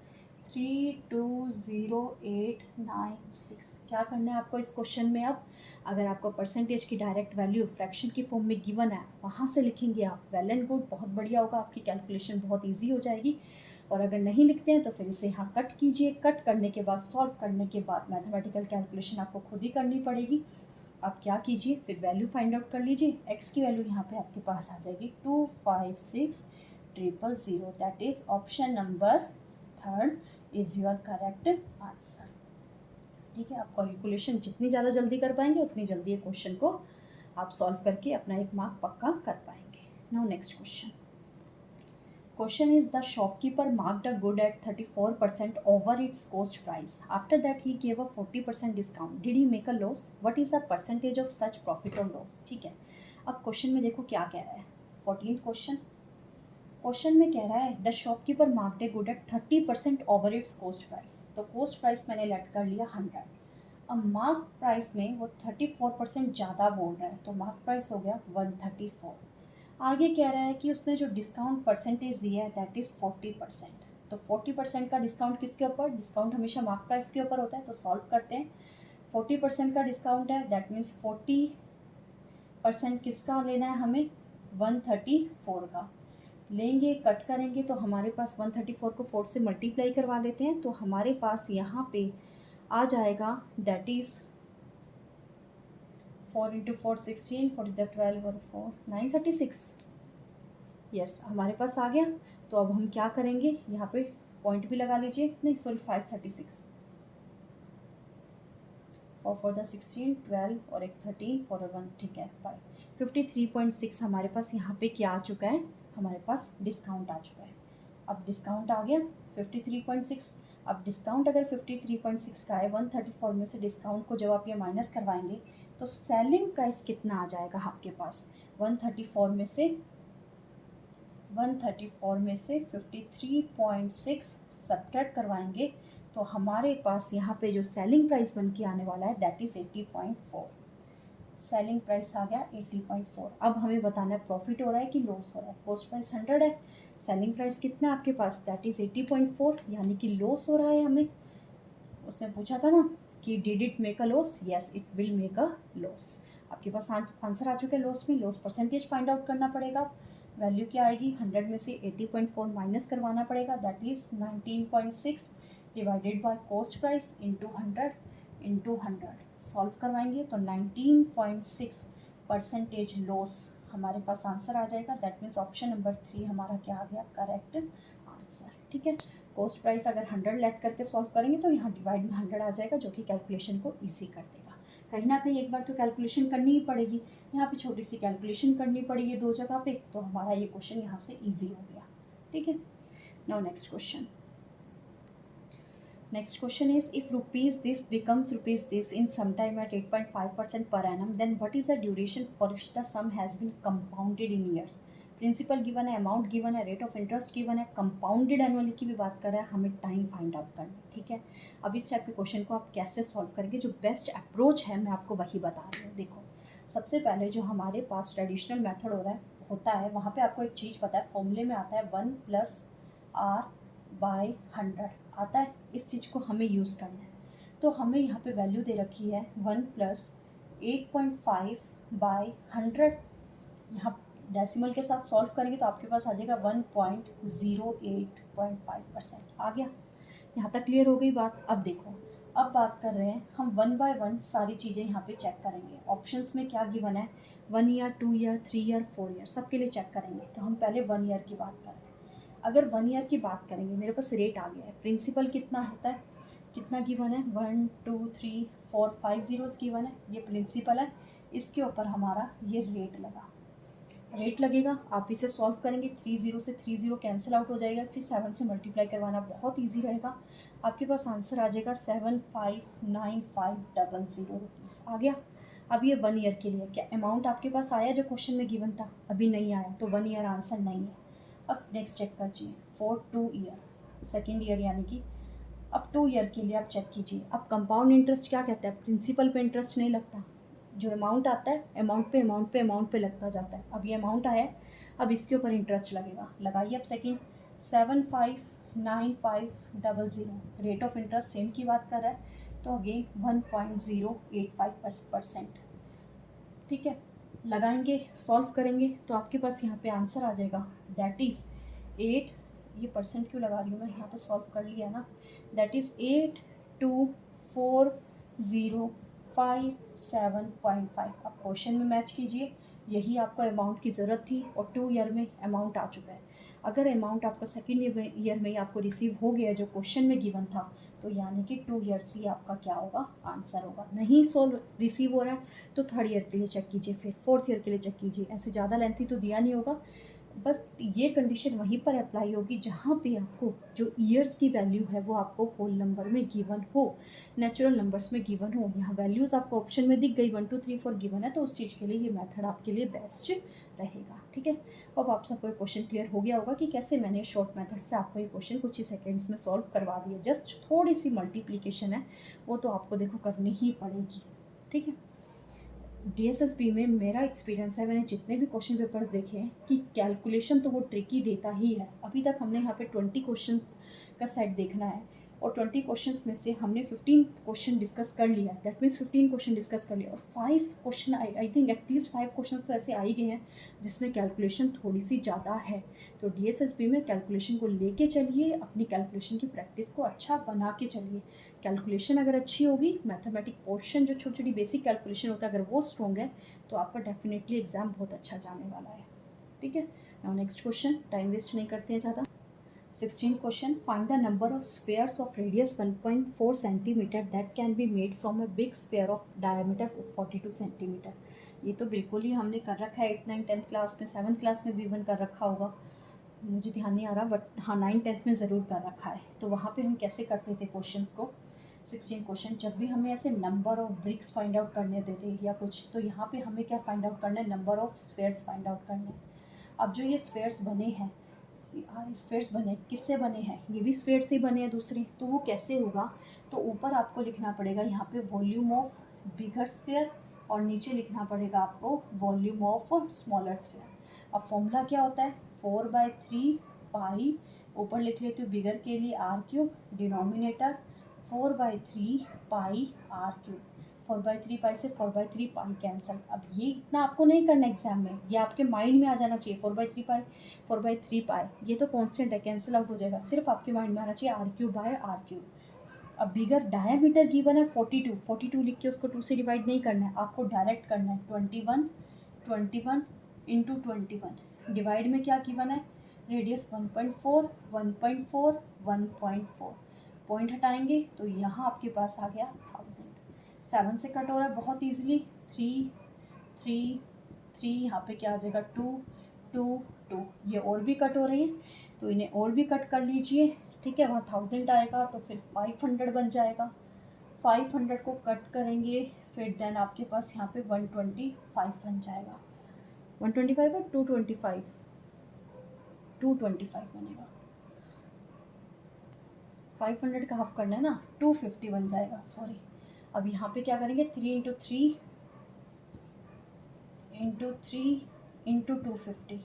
320896। क्या करना है आपको इस क्वेश्चन में, अब अगर आपको परसेंटेज की डायरेक्ट वैल्यू फ्रैक्शन की फॉर्म में गिवन है वहाँ से लिखेंगे आप, वेल एंड गुड, बहुत बढ़िया होगा, आपकी कैलकुलेशन बहुत ईजी हो जाएगी। और अगर नहीं लिखते हैं तो फिर इसे यहाँ कट कीजिए, कट करने के बाद सॉल्व करने के बाद मैथमेटिकल कैलकुलेशन आपको खुद ही करनी पड़ेगी। आप क्या कीजिए, फिर वैल्यू फाइंड आउट कर लीजिए। एक्स की वैल्यू यहाँ पे आपके पास आ जाएगी 256000। That is option number third is your correct answer. ठीक है, आप कैलकुलेशन जितनी ज़्यादा जल्दी कर पाएंगे उतनी जल्दी ये क्वेश्चन को आप सॉल्व करके अपना एक मार्क पक्का कर पाएंगे। Now next question. Question is, the shopkeeper marked a good at 34% over its cost price. After that he gave a 40% discount. Did he make a loss? What is the percentage of such profit or loss? ठीक है, अब question में देखो क्या कह रहा है। 14th question में कह रहा है the shopkeeper marked a good at 30% over it's cost price. तो कॉस्ट प्राइस मैंने लेट कर लिया 100। अब मार्क प्राइस में वो 34% ज़्यादा बोल रहा है, तो मार्क प्राइस हो गया 134। आगे कह रहा है कि उसने जो डिस्काउंट परसेंटेज दिया है दैट इज़ 40%। तो 40% का डिस्काउंट किसके ऊपर, डिस्काउंट हमेशा मार्क प्राइस के ऊपर होता है, तो सॉल्व करते हैं। 40% का डिस्काउंट है, दैट मीन्स 40% किसका लेना है हमें, 134 का लेंगे। कट करेंगे तो हमारे पास 134 को 4 से मल्टीप्लाई करवा लेते हैं, तो हमारे पास यहाँ पे आ जाएगा दैट इज़ 4 इंटू 4 16, 4 द 12 और 4 936। यस, हमारे पास आ गया। तो अब हम क्या करेंगे, यहाँ पे पॉइंट भी लगा लीजिए, नहीं सॉरी 536, 4 4 द 16 12 और एक 13 4 और 1, ठीक है, 53.6 हमारे पास यहाँ पे क्या आ चुका है, हमारे पास डिस्काउंट आ चुका है। अब डिस्काउंट आ गया 53.6। अब डिस्काउंट अगर 53.6 का है, 134 में से डिस्काउंट को जब आप ये माइनस करवाएंगे तो सेलिंग प्राइस कितना आ जाएगा आपके पास, 134 में से 53.6 सब्ट्रैक्ट करवाएंगे तो हमारे पास यहाँ पे जो सेलिंग प्राइस बन के आने वाला है दैट इज़ 80.4। सेलिंग प्राइस आ गया 80.4। अब हमें बताना है प्रॉफिट हो रहा है कि लॉस हो रहा है। कॉस्ट प्राइस 100 है, सेलिंग प्राइस कितना है आपके पास, दैट इज़ 80.4, यानी कि लॉस हो रहा है हमें। उसने पूछा था ना कि did it make a loss, yes it will make a loss. आपके पास आंसर आ चुका है लॉस में। लॉस परसेंटेज फाइंड आउट करना पड़ेगा। वैल्यू क्या आएगी, 100 में से 80.4 माइनस करवाना पड़ेगा, that is 19.6 divided by cost price into 100 solve करवाएंगे तो 19.6 परसेंटेज लॉस हमारे पास आंसर आ जाएगा। दैट मीन्स ऑप्शन नंबर 3 हमारा क्या आ गया, करेक्ट आंसर। ठीक है, कॉस्ट प्राइस अगर 100 लेट करके सॉल्व करेंगे तो यहाँ डिवाइड में 100 आ जाएगा, जो कि कैलकुलेशन को ईजी कर देगा। कहीं ना कहीं एक बार तो कैलकुलेशन करनी ही पड़ेगी, यहाँ पे छोटी सी कैलकुलेशन करनी पड़ी है 2 जगह पे, तो हमारा ये क्वेश्चन यहाँ से ईजी हो गया। ठीक है, now next question. Next question is, if rupees this becomes rupees this in some time at 8.5% per annum, then what is the duration for which the sum has been compounded in years? Principal given है, amount given है, rate of interest given है, compounded annually की भी बात कर रहा है, हमें टाइम फाइंड आउट करना है। ठीक है, अब इस टाइप के क्वेश्चन को आप कैसे सॉल्व करेंगे, जो बेस्ट अप्रोच है मैं आपको वही बता रही हूँ। देखो, सबसे पहले जो हमारे पास ट्रेडिशनल मेथड होता है वहाँ पे आपको एक चीज़ पता है, फॉर्मूले में आता है 1+r/100 आता है। इस चीज़ को हमें यूज़ करना है, तो हमें यहाँ पे वैल्यू दे रखी है 1+8.5/100। यहाँ डेसिमल के साथ सॉल्व करेंगे तो आपके पास आ जाएगा 1.08.5%। आ गया, यहाँ तक क्लियर हो गई बात। अब देखो, अब बात कर रहे हैं हम 1 बाय 1 सारी चीज़ें यहाँ पे चेक करेंगे। ऑप्शंस में क्या गिवन है, 1 ईयर, 2 ईयर, 3 ईयर, 4 ईयर, सबके लिए चेक करेंगे। तो हम पहले 1 ईयर की बात कर रहे हैं। अगर 1 ईयर की बात करेंगे, मेरे पास रेट आ गया है, प्रिंसिपल कितना होता है, कितना गिवन है, 1 2 3 4 5 जीरोस गिवन है, ये प्रिंसिपल है। इसके ऊपर हमारा ये रेट लगा, रेट लगेगा। आप इसे सॉल्व करेंगे, 30 से 30 कैंसिल आउट हो जाएगा, फिर 7 से मल्टीप्लाई करवाना बहुत ईजी रहेगा। आपके पास आंसर आ जाएगा 759500 रुपीज़ आ गया। अब ये 1 ईयर के लिए क्या अमाउंट आपके पास आया जो क्वेश्चन में गिवन था, अभी नहीं आया, तो 1 ईयर आंसर नहीं है। अब नेक्स्ट चेक कीजिए फॉर 2 ईयर, सेकेंड ईयर यानी कि अब 2 ईयर के लिए आप चेक कीजिए। अब कंपाउंड इंटरेस्ट क्या कहता है, प्रिंसिपल पे इंटरेस्ट नहीं लगता, जो अमाउंट आता है अमाउंट पे लगता जाता है। अब ये अमाउंट आया है, अब इसके ऊपर इंटरेस्ट लगेगा, लगाइए। अब second 759500, rate of interest same की बात कर रहा है, तो अगेन 1.085%। ठीक है, लगाएंगे, सॉल्व करेंगे तो आपके पास यहाँ पे आंसर आ जाएगा, दैट इज़ 8, ये परसेंट क्यों लगा रही हूँ मैं, यहाँ तो सॉल्व कर लिया ना, दैट इज़ 824057.5। अब क्वेश्चन में मैच कीजिए, यही आपको अमाउंट की ज़रूरत थी और 2 ईयर में अमाउंट आ चुका है। अगर अमाउंट आपका सेकेंड ईयर में आपको रिसीव हो गया जो क्वेश्चन में गिवन था, तो यानी कि 2 ईयर्स ही आपका क्या होगा, आंसर होगा। नहीं सोल्व रिसीव हो रहा है तो 3rd ईयर के लिए चेक कीजिए, फिर 4th ईयर के लिए चेक कीजिए, ऐसे ज़्यादा लेंथी तो दिया नहीं होगा। बस ये कंडीशन वहीं पर अप्लाई होगी जहाँ पे आपको जो ईयर्स की वैल्यू है वो आपको होल नंबर में गिवन हो, नेचुरल नंबर्स में गिवन हो। यहाँ वैल्यूज़ आपको ऑप्शन में दिख गई 1 2 3 4 गिवन है, तो उस चीज़ के लिए ये मेथड आपके लिए बेस्ट रहेगा। ठीक है, अब आप सबको ये क्वेश्चन क्लियर हो गया होगा कि कैसे मैंने शॉर्ट मेथड से आपको ये क्वेश्चन कुछ ही सेकेंड्स में सॉल्व करवा दिया। जस्ट थोड़ी सी मल्टीप्लीकेशन है, वो तो आपको देखो करनी ही पड़ेगी। ठीक है, डीएसएसबी में मेरा एक्सपीरियंस है, मैंने जितने भी क्वेश्चन पेपर्स देखे हैं कि कैलकुलेशन तो वो ट्रिकी देता ही है। अभी तक हमने यहाँ पे 20 क्वेश्चंस का सेट देखना है और 20 क्वेश्चंस में से हमने 15 क्वेश्चन डिस्कस कर लिया, दैट मीन्स 15 क्वेश्चन डिस्कस कर लिया और 5 question I think at least 5 question तो ऐसे आ ही गए हैं जिसमें कैलकुलेशन थोड़ी सी ज़्यादा है। तो डीएसएसबी में कैलकुलेशन को लेके चलिए, अपनी कैलकुलेशन की प्रैक्टिस को अच्छा बना के चलिए। कैलकुलेशन अगर अच्छी होगी, मैथमेटिक पोर्शन जो छोटी छोटी बेसिक कैलकुलेशन होता है अगर वो स्ट्रॉन्ग है तो आपका डेफिनेटली एग्जाम बहुत अच्छा जाने वाला है। ठीक है, now next question, time waste नहीं करते हैं ज़्यादा। 16th question, find the number of spheres of radius 1.4 centimetre that can be made from a big sphere of diameter 42 centimetre. ये तो बिल्कुल ही हमने कर रखा है 8 9 10th क्लास में, 7th क्लास में भी इवन कर रखा होगा, मुझे ध्यान नहीं आ रहा, बट हाँ 9 10th में ज़रूर कर रखा है। तो वहाँ पे हम कैसे करते थे क्वेश्चंस को, 16 क्वेश्चन, जब भी हमें ऐसे number of BRICS find out करने होते थे या कुछ, तो यहाँ पे हमें क्या फाइंड आउट करना है, number of spheres find out करने हैं। अब जो ये स्फेयर्स बने हैं, स्फेयर्स बने किससे बने हैं, ये भी स्फेयर से ही बने हैं दूसरे, तो वो कैसे होगा, तो ऊपर आपको लिखना पड़ेगा यहाँ पे वॉल्यूम ऑफ बिगर स्फेयर और नीचे लिखना पड़ेगा आपको वॉल्यूम ऑफ स्मॉलर स्फेयर। अब फॉर्मूला क्या होता है, 4/3 पाई, ऊपर लिख लेती हूँ बिगर के लिए r3, डिनोमिनेटर 4/3 पाई r3, 4/3 पाई से 4/3 पाई कैंसल। अब ये इतना आपको नहीं करना एग्जाम में, ये आपके माइंड में आ जाना चाहिए, 4/3 पाई 4/3 पाई, ये तो कांस्टेंट है, कैंसिल आउट हो जाएगा, सिर्फ आपके माइंड में आना चाहिए r3/r3। अब बिगर डायमीटर गिवन है 42, 42 लिख के उसको 2 से डिवाइड नहीं करना है, आपको डायरेक्ट करना है 21 21 इंटू 21। डिवाइड में क्या गिवन है, रेडियस 1.4 1.4 1.4, पॉइंट हटाएंगे तो यहाँ आपके पास आ गया 1000। 7 से कट हो रहा है बहुत ईजिली, 3 3 3, यहाँ पे क्या आ जाएगा 2 2 2, ये और भी कट हो रही है तो इन्हें और भी कट कर लीजिए। ठीक है, वहाँ 1000 आएगा तो फिर 500 बन जाएगा, 500 को कट करेंगे फिर देन आपके पास यहाँ पे 125 बन जाएगा, 125 और 225, 225 बनेगा, 500 का हाफ करना है ना, 250 बन जाएगा, सॉरी। अब यहाँ पे क्या करेंगे, 3 इंटू 3 इंटू 3 इंटू 250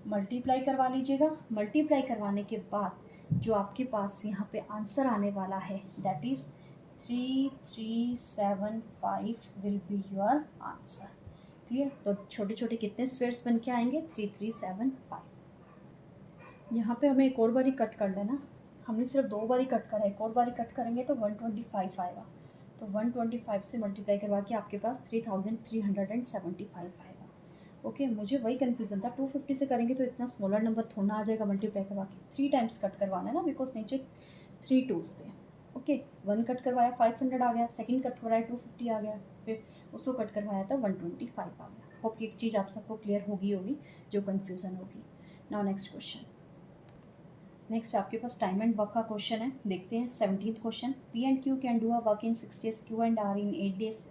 मल्टीप्लाई करवा लीजिएगा। मल्टीप्लाई करवाने के बाद जो आपके पास यहाँ पे आंसर आने वाला है that is 3375 will be your answer. Clear, तो छोटे छोटे कितने स्फेयर्स बन के आएंगे, 3375। यहाँ पे हमें एक और बारी कट कर लेना, हमने सिर्फ 2 बारी कट करा है, एक और बारी कट करेंगे तो 125 आएगा, तो 125 से मल्टीप्लाई करवा के आपके पास 3375 आएगा। ओके, मुझे वही कन्फ्यूज़न था, 250 से करेंगे तो इतना स्मॉलर नंबर थोड़ा आ जाएगा मल्टीप्लाई करवा के, 3 टाइम्स कट करवाना है ना, बिकॉज नीचे 3 2s थे। ओके, 1 कट करवाया 500 आ गया, सेकंड कट करवाया 250 आ गया, फिर उसको कट करवाया था 125 आ गया। होप कि एक चीज़ आप सबको क्लियर होगी जो कन्फ्यूज़न होगी। नाउ नेक्स्ट क्वेश्चन, नेक्स्ट आपके पास टाइम एंड वर्क का क्वेश्चन है, देखते हैं। 17th question, P and Q can do a work in 6 days, Q and R in 8 days,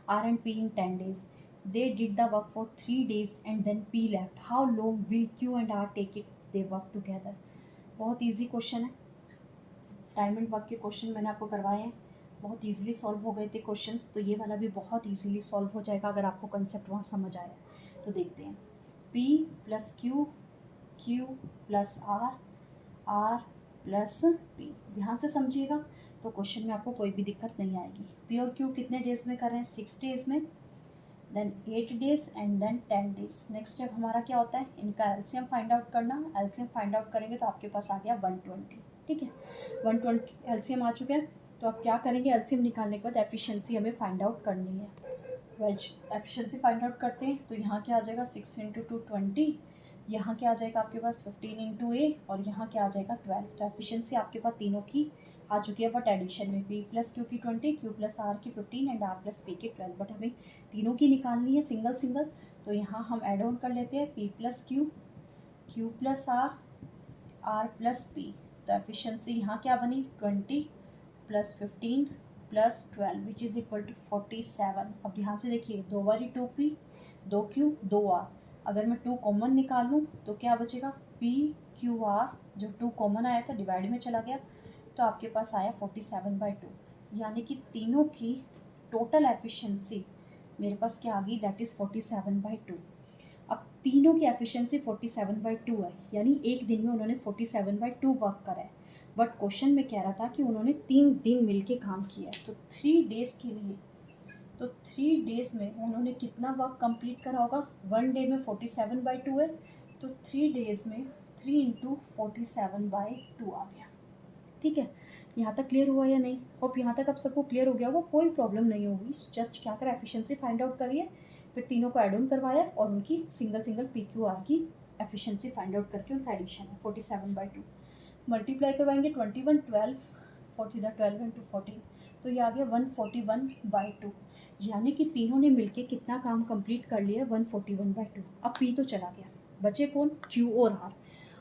R and P in 10 days, they did the work for 3 days and then P left, how long will Q and R take it they work together। बहुत easy question है, time and work के question मैंने आपको करवाए हैं, बहुत easily solve हो गए थे क्वेश्चंस, तो ये वाला भी बहुत इजीली सॉल्व हो जाएगा अगर आपको कंसेप्ट वहाँ समझ आया। तो देखते हैं, P plus Q, Q plus R plus P, ध्यान से समझिएगा तो क्वेश्चन में आपको कोई भी दिक्कत नहीं आएगी। P और Q कितने डेज में कर रहे हैं, 6 days में, then 8 days and then 10 days। Next step हमारा क्या होता है, इनका एलसीएम फाइंड आउट करना, एलसीएम फाइंड आउट करेंगे तो आपके पास आ गया 120। ठीक है, 120 एलसीएम आ चुके हैं, तो आप क्या करेंगे, एलसीएम निकालने के बाद एफिशिएंसी हमें फाइंड आउट करनी है। वेल, एफिशिएंसी फाइंड आउट करते हैं तो यहाँ क्या आ जाएगा 6 इंटू 2 20, यहाँ क्या आ जाएगा आपके पास 15 इंटू ए और यहाँ क्या आ जाएगा 12। तो एफिशिएंसी आपके पास तीनों की आ चुकी है, बट एडिशन में पी प्लस क्यू की 20, क्यू प्लस आर की 15 एंड आर प्लस पी की 12, बट हमें तीनों की निकालनी है सिंगल सिंगल, तो यहाँ हम ऐड ऑन कर लेते हैं P plus Q, Q plus R plus P। तो एफिशिएंसी यहाँ क्या बनी 20 plus 15 plus 12 which is equal to 47। अब यहाँ से देखिए 2 बारी 2P 2Q 2R, अगर मैं 2 कॉमन निकाल लूँ तो क्या बचेगा PQR, जो 2 कॉमन आया था डिवाइड में चला गया तो आपके पास आया 47/2, यानी कि तीनों की टोटल एफिशिएंसी मेरे पास क्या आ गई दैट इज़ 47/2। अब तीनों की एफिशिएंसी 47/2 है, यानी एक दिन में उन्होंने 47/2 वर्क करा है। बट क्वेश्चन में कह रहा था कि उन्होंने 3 दिन मिलके काम किया है, तो 3 डेज़ के लिए, तो 3 डेज़ में उन्होंने कितना वर्क कंप्लीट करा होगा। 1 डे में 47/2 है, तो 3 डेज़ में 3 इंटू 47/2 आ गया। ठीक है, यहाँ तक क्लियर हुआ या नहीं? होप यहाँ तक अब सबको क्लियर हो गया होगा, कोई प्रॉब्लम नहीं होगी। जस्ट क्या करा, एफिशिएंसी फाइंड आउट करिए, फिर तीनों को ऐड ऑन करवाया और उनकी सिंगल सिंगल PQR की एफिशिएंसी फाइंड आउट करके उनका एडिशन है 47/2। मल्टीप्लाई करवाएंगे 21 12 12 इंटू 14, तो ये आ गया 141/2, यानी कि तीनों ने मिलके कितना काम कंप्लीट कर लिया 141/2। अब P तो चला गया, बचे कौन Q और R।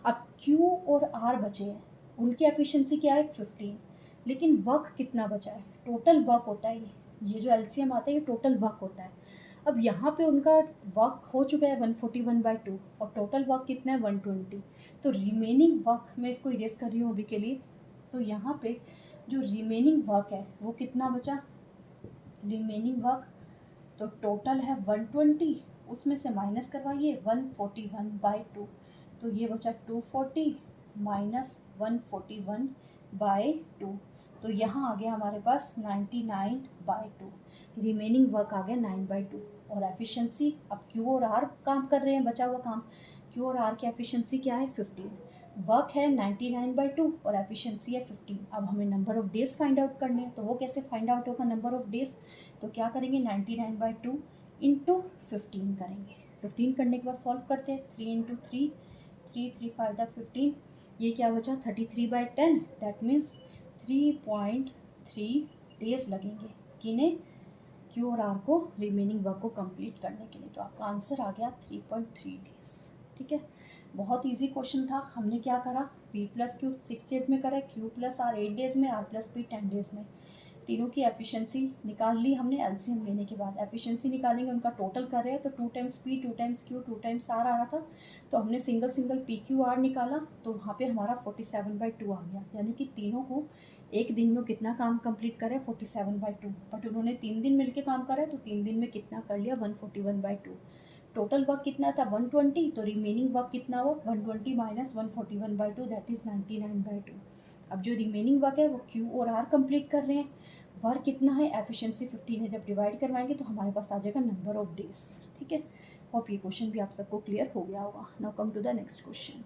अब Q और R बचे हैं, उनकी एफिशिएंसी क्या है 15, लेकिन वर्क कितना बचा है, टोटल वर्क होता है ये जो LCM आता है ये टोटल वर्क होता है। अब यहाँ पे उनका वर्क हो चुका है 141/2 और टोटल वर्क कितना है 120, तो रिमेनिंग वर्क मैं इसको इरेज कर रही हूँ अभी के लिए। तो यहाँ पे जो रिमेनिंग वर्क है वो कितना बचा, रिमेनिंग वर्क तो टोटल है 120, उसमें से माइनस करवाइए 141/2, तो ये बचा 240 माइनस 141/2, तो यहाँ आ गया हमारे पास 99/2। रिमेनिंग वर्क आ गया 9/2 और एफिशिएंसी, अब Q और R काम कर रहे हैं बचा हुआ काम, Q और R की एफिशिएंसी क्या है 15, वर्क है 99/2 और एफिशिएंसी है 15। अब हमें number of days find out करने हैं, तो वो कैसे फाइंड आउट होगा नंबर ऑफ डेज, तो क्या करेंगे 99/2 इंटू 15 करेंगे। 15 करने के बाद सॉल्व करते हैं, 3 इंटू 3 3 3 5 15, ये क्या बचा 33/10, दैट मीन्स 3.3 डेज लगेंगे किन्हें Q और R को रिमेनिंग वर्क को कंप्लीट करने के लिए। तो आपका आंसर आ गया 3.3 डेज। ठीक है, बहुत इजी क्वेश्चन था। हमने क्या करा, P प्लस Q 6 डेज में करा, Q प्लस R 8 डेज में, R प्लस P 10 डेज में। तीनों की एफिशिएंसी निकाल ली हमने LCM लेने के बाद। एफिशिएंसी निकालेंगे, उनका टोटल कर रहे हैं तो 2 times P 2 times Q 2 times R आ रहा था, तो हमने सिंगल सिंगल PQR निकाला, तो वहाँ पे हमारा 47/2 आ गया, यानी कि तीनों को एक दिन में कितना काम कंप्लीट करे 47/2, बट उन्होंने 3 दिन मिलके काम करा है तो 3 दिन में कितना कर लिया 141/2। टोटल वर्क कितना था 120, तो रिमेनिंग वर्क कितना हुआ 120 माइनस 141/2 दैट इज़ 99/2। अब जो रिमेनिंग वर्क है वो Q और R कंप्लीट कर रहे हैं, वर्क कितना है एफिशिएंसी 15 है, जब डिवाइड करवाएंगे तो हमारे पास आ जाएगा नंबर ऑफ डेज। ठीक है, होप ये क्वेश्चन भी आप सबको क्लियर हो गया होगा। Now come to the next question.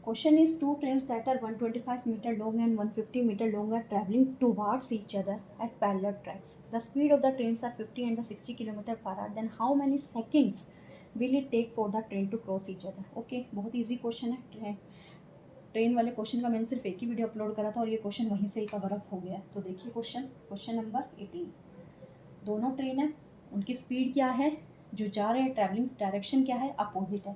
Question is two trains that are 125 meter long and 150 meter long are traveling towards each other at parallel tracks. The speed of the trains are 50 and the 60 km per hour. Then how many seconds will it take for the train to cross each other? Okay, बहुत easy question है। Train वाले question का मैंने सिर्फ एक ही video upload करा था और ये क्वेश्चन वहीं से ही कवर अप हो गया है। तो देखिए क्वेश्चन नंबर 18। दोनों ट्रेन है, उनकी स्पीड क्या है, जो जा रहे हैं ट्रैवलिंग डायरेक्शन क्या है अपोजिट है।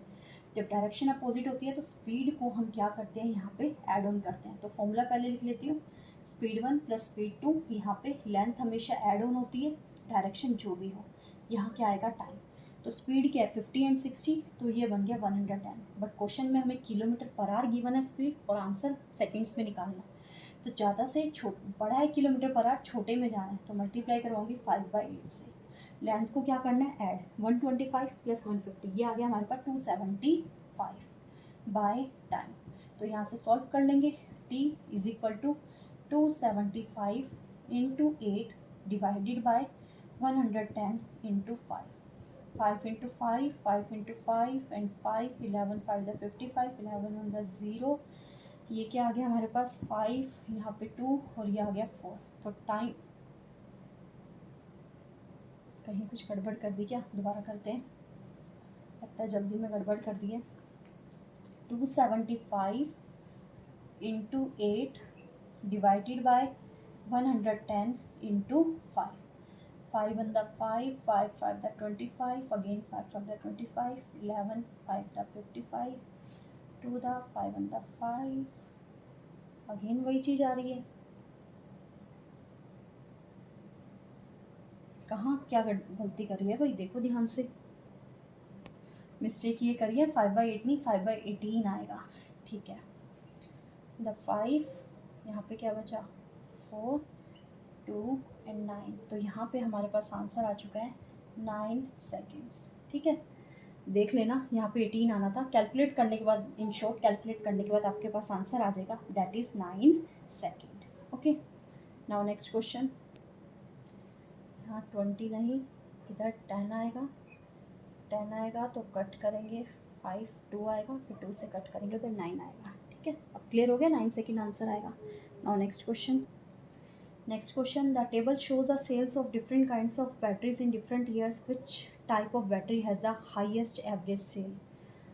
जब डायरेक्शन अपोजिट होती है तो स्पीड को हम क्या करते हैं यहाँ पे ऐड ऑन करते हैं। तो फॉर्मूला पहले लिख लेती हूँ, स्पीड 1 प्लस स्पीड 2, यहाँ पे लेंथ हमेशा ऐड ऑन होती है, डायरेक्शन जो भी हो, यहाँ क्या आएगा टाइम। तो स्पीड क्या है 50 एंड 60, तो ये बन गया 110। बट क्वेश्चन में हमें किलोमीटर पर आवर गिवन है स्पीड और आंसर सेकेंड्स में निकालना, तो ज़्यादा से बड़ा है किलोमीटर पर आवर, छोटे में जाना है, तो मल्टीप्लाई करवाऊँगी 5/8 से। लेंथ को क्या करना है ऐड, 125 प्लस 150, ये आ गया हमारे पास 275 बाय टाइम। तो यहाँ से सॉल्व कर लेंगे, t is equal to 275 into 8 divided by 110 into 5, 5 into 5, 5 into 5 and 5, 11 5 the 55, 11 1 the 0, ये क्या आ गया हमारे पास 5, यहाँ पे 2 और ये आ गया 4। तो टाइम कहीं कुछ गड़बड़ कर दी क्या, दोबारा करते हैं, लगता है जल्दी में गड़बड़ कर दी है। 275 into 8 divided by 110 into 5, 5 1 the 5, 5 5 the 25, again 5 5 the 25, 11 5 the 55, two the 5 1 the 5, again वही चीज़ आ रही है। कहाँ क्या गलती करी है भाई, देखो ध्यान से, मिस्टेक ये करिए, 5/8 नहीं 5/18 आएगा, ठीक है। द 5, यहाँ पे क्या बचा, 4 2 एंड 9, तो यहाँ पे हमारे पास आंसर आ चुका है 9 सेकेंड्स, ठीक है। देख लेना, यहाँ पे 18 आना था, कैलकुलेट करने के बाद, इन शॉर्ट कैलकुलेट करने के बाद आपके पास आंसर आ जाएगा, that is 9 second. Okay, now next question. यहाँ 20 नहीं, इधर 10 आएगा, 10 आएगा तो कट करेंगे, 5 2 आएगा, फिर 2 से कट करेंगे तो 9 आएगा, ठीक है। अब क्लियर हो गया, 9 सेकेंड आंसर आएगा। Now next question. Next question, the table shows a sales of different kinds of batteries in different years, which type of battery has the highest average sale.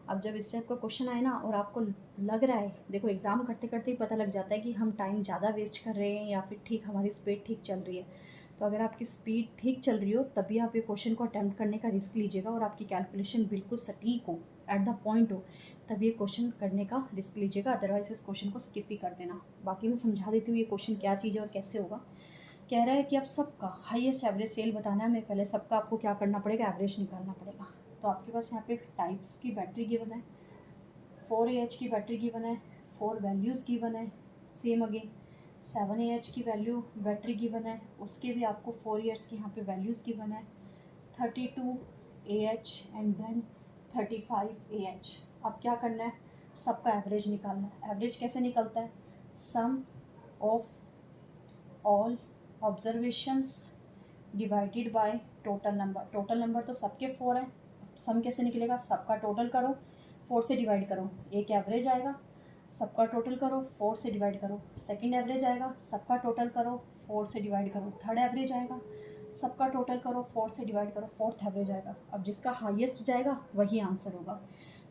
अब जब इस टाइप का question आए ना और आपको लग रहा है, देखो एग्ज़ाम करते करते ही पता लग जाता है कि हम टाइम ज़्यादा वेस्ट कर रहे हैं या फिर ठीक हमारी स्पीड ठीक चल रही है। तो अगर आपकी स्पीड ठीक चल रही हो तभी आप ये क्वेश्चन को अटैम्प्ट करने का रिस्क लीजिएगा, और आपकी कैलकुलेशन बिल्कुल सटीक हो, एट द पॉइंट हो, तब ये क्वेश्चन करने का रिस्क लीजिएगा, अदरवाइज इस क्वेश्चन को स्किप ही कर देना। बाकी मैं समझा देती हूँ ये क्वेश्चन क्या चीज़ है और कैसे होगा। कह रहा है कि आप सबका हाईएस्ट एवरेज सेल बताना है, मैं पहले सबका आपको क्या करना पड़ेगा, एवरेज निकालना पड़ेगा। तो आपके पास यहाँ पे टाइप्स की बैटरी गिवन है, 4Ah की बैटरी गिवन है, 4 वैल्यूज़ गिवन है, सेम अगेन 7Ah की वैल्यू बैटरी गिवन है, उसके भी आपको 4 ईयर्स की यहाँ पे वैल्यूज़ गिवन है, 32Ah एंड देन 35Ah। अब क्या करना है, सबका एवरेज निकालना है। एवरेज कैसे निकलता है, sum of all observations divided by total number. Total number तो सबके 4 है, सम कैसे निकलेगा, सबका टोटल करो, 4 से डिवाइड करो, एक एवरेज आएगा, सबका टोटल करो, 4 से डिवाइड करो, सेकंड एवरेज आएगा, सबका टोटल करो, 4 से डिवाइड करो, थर्ड एवरेज आएगा, सबका टोटल करो, 4 से डिवाइड करो, फोर्थ एवरेज आएगा। अब जिसका हाईएस्ट जाएगा वही आंसर होगा।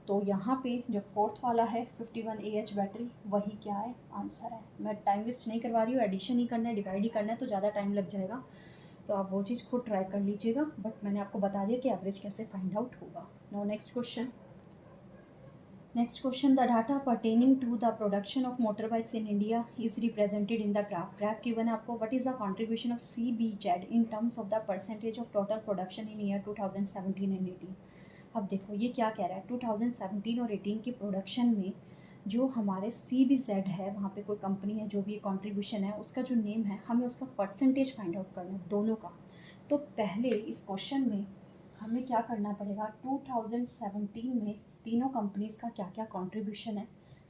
तो यहाँ पे जो फोर्थ वाला है 51Ah बैटरी, वही क्या है, आंसर है। मैं टाइम वेस्ट नहीं करवा रही हूँ, एडिशन ही करना है, डिवाइड ही करना है, तो ज़्यादा टाइम लग जाएगा, तो आप वो चीज़ खुद ट्राई कर लीजिएगा, बट मैंने आपको बता दिया कि एवरेज कैसे फाइंड आउट होगा। Now next question. Next question, the data pertaining to the production of motor bikes in India is represented in the graph. Graph given है आपको, what is the contribution of CBZ in terms of the percentage of total production in year 2017 and 18। अब देखो ये क्या कह रहा है, 2017 और 18 की प्रोडक्शन में जो हमारे CBZ है, वहाँ पे कोई कंपनी है, जो भी कंट्रीब्यूशन है उसका जो नेम है, हमें उसका परसेंटेज फाइंड आउट करना है, दोनों का। तो पहले इस क्वेश्चन में हमें क्या करना पड़ेगा, 2017 में तीनों कंपनीज़ का क्या क्या कंट्रीब्यूशन है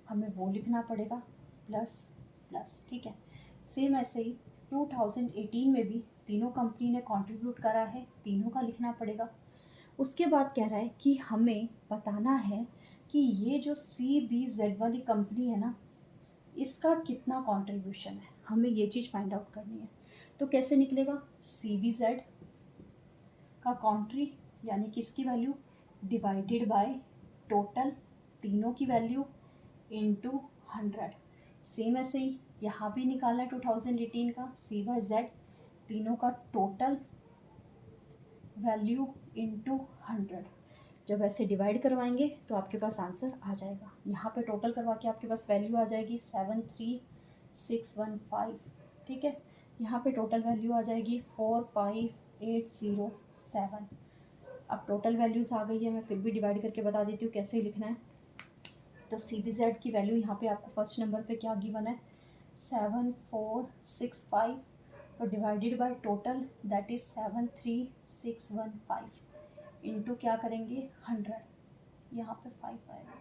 हमें वो लिखना पड़ेगा, प्लस प्लस, ठीक है। सेम ऐसे ही 2018 में भी तीनों कंपनी ने कंट्रीब्यूट करा है, तीनों का लिखना पड़ेगा। उसके बाद कह रहा है कि हमें बताना है कि ये जो CBZ वाली कंपनी है ना, इसका कितना कंट्रीब्यूशन है, हमें ये चीज़ फाइंड आउट करनी है। तो कैसे निकलेगा, CBZ का कंट्री यानी कि इसकी वैल्यू डिवाइडेड बाय टोटल तीनों की वैल्यू इनटू 100। सेम ऐसे ही यहाँ भी निकालना है 2018 का CBZ तीनों का टोटल वैल्यू इनटू 100। जब ऐसे डिवाइड करवाएंगे तो आपके पास आंसर आ जाएगा। यहाँ पे टोटल करवा के आपके पास वैल्यू आ जाएगी 73615, ठीक है। यहाँ पे टोटल वैल्यू आ जाएगी 45807। अब टोटल वैल्यूज़ आ गई है, मैं फिर भी डिवाइड करके बता देती हूँ कैसे लिखना है। तो CBZ की वैल्यू यहाँ पे आपको फर्स्ट नंबर पे क्या गिवन है, 7465, तो divided by total that is 73615 into क्या करेंगे 100, यहाँ पे 5 आएगा,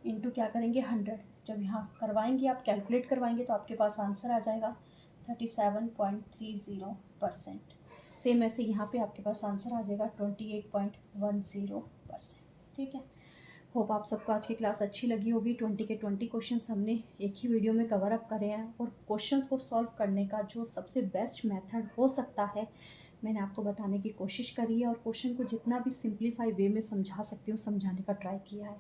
इंटू क्या करेंगे 100। जब यहाँ करवाएंगे आप कैलकुलेट करवाएंगे तो आपके पास आंसर आ जाएगा 37.30%। सेम ऐसे यहाँ पे आपके पास आंसर आ जाएगा 28.10%, ठीक है। होप आप सबको आज की क्लास अच्छी लगी होगी। 20 के 20 क्वेश्चंस हमने एक ही वीडियो में कवर अप करे हैं, और क्वेश्चंस को सॉल्व करने का जो सबसे बेस्ट मेथड हो सकता है मैंने आपको बताने की कोशिश करी है, और क्वेश्चन को जितना भी सिंप्लीफाई वे में समझा सकती हूँ समझाने का ट्राई किया है।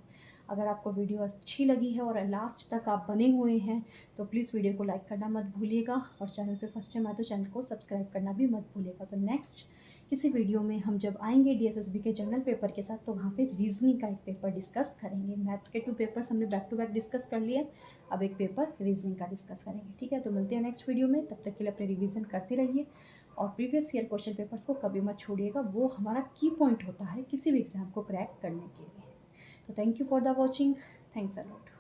अगर आपको वीडियो अच्छी लगी है और लास्ट तक आप बने हुए हैं तो प्लीज़ वीडियो को लाइक करना मत भूलिएगा, और चैनल पे फर्स्ट टाइम आए तो चैनल को सब्सक्राइब करना भी मत भूलिएगा। तो नेक्स्ट किसी वीडियो में हम जब आएंगे डीएसएसबी के जनरल पेपर के साथ, तो वहाँ पे रीजनिंग का एक पेपर डिस्कस करेंगे। मैथ्स के 2 पेपर्स हमने बैक टू बैक डिस्कस कर लिए, अब एक पेपर रीजनिंग का डिस्कस करेंगे। ठीक है, तो मिलते हैं नेक्स्ट वीडियो में। तब तक के लिए अपने रिवीजन करते रहिए और प्रीवियस ईयर क्वेश्चन पेपर्स को कभी मत छोड़िएगा, वो हमारा की पॉइंट होता है किसी भी एग्जाम को क्रैक करने के लिए। तो thank you for the watching, thanks a lot.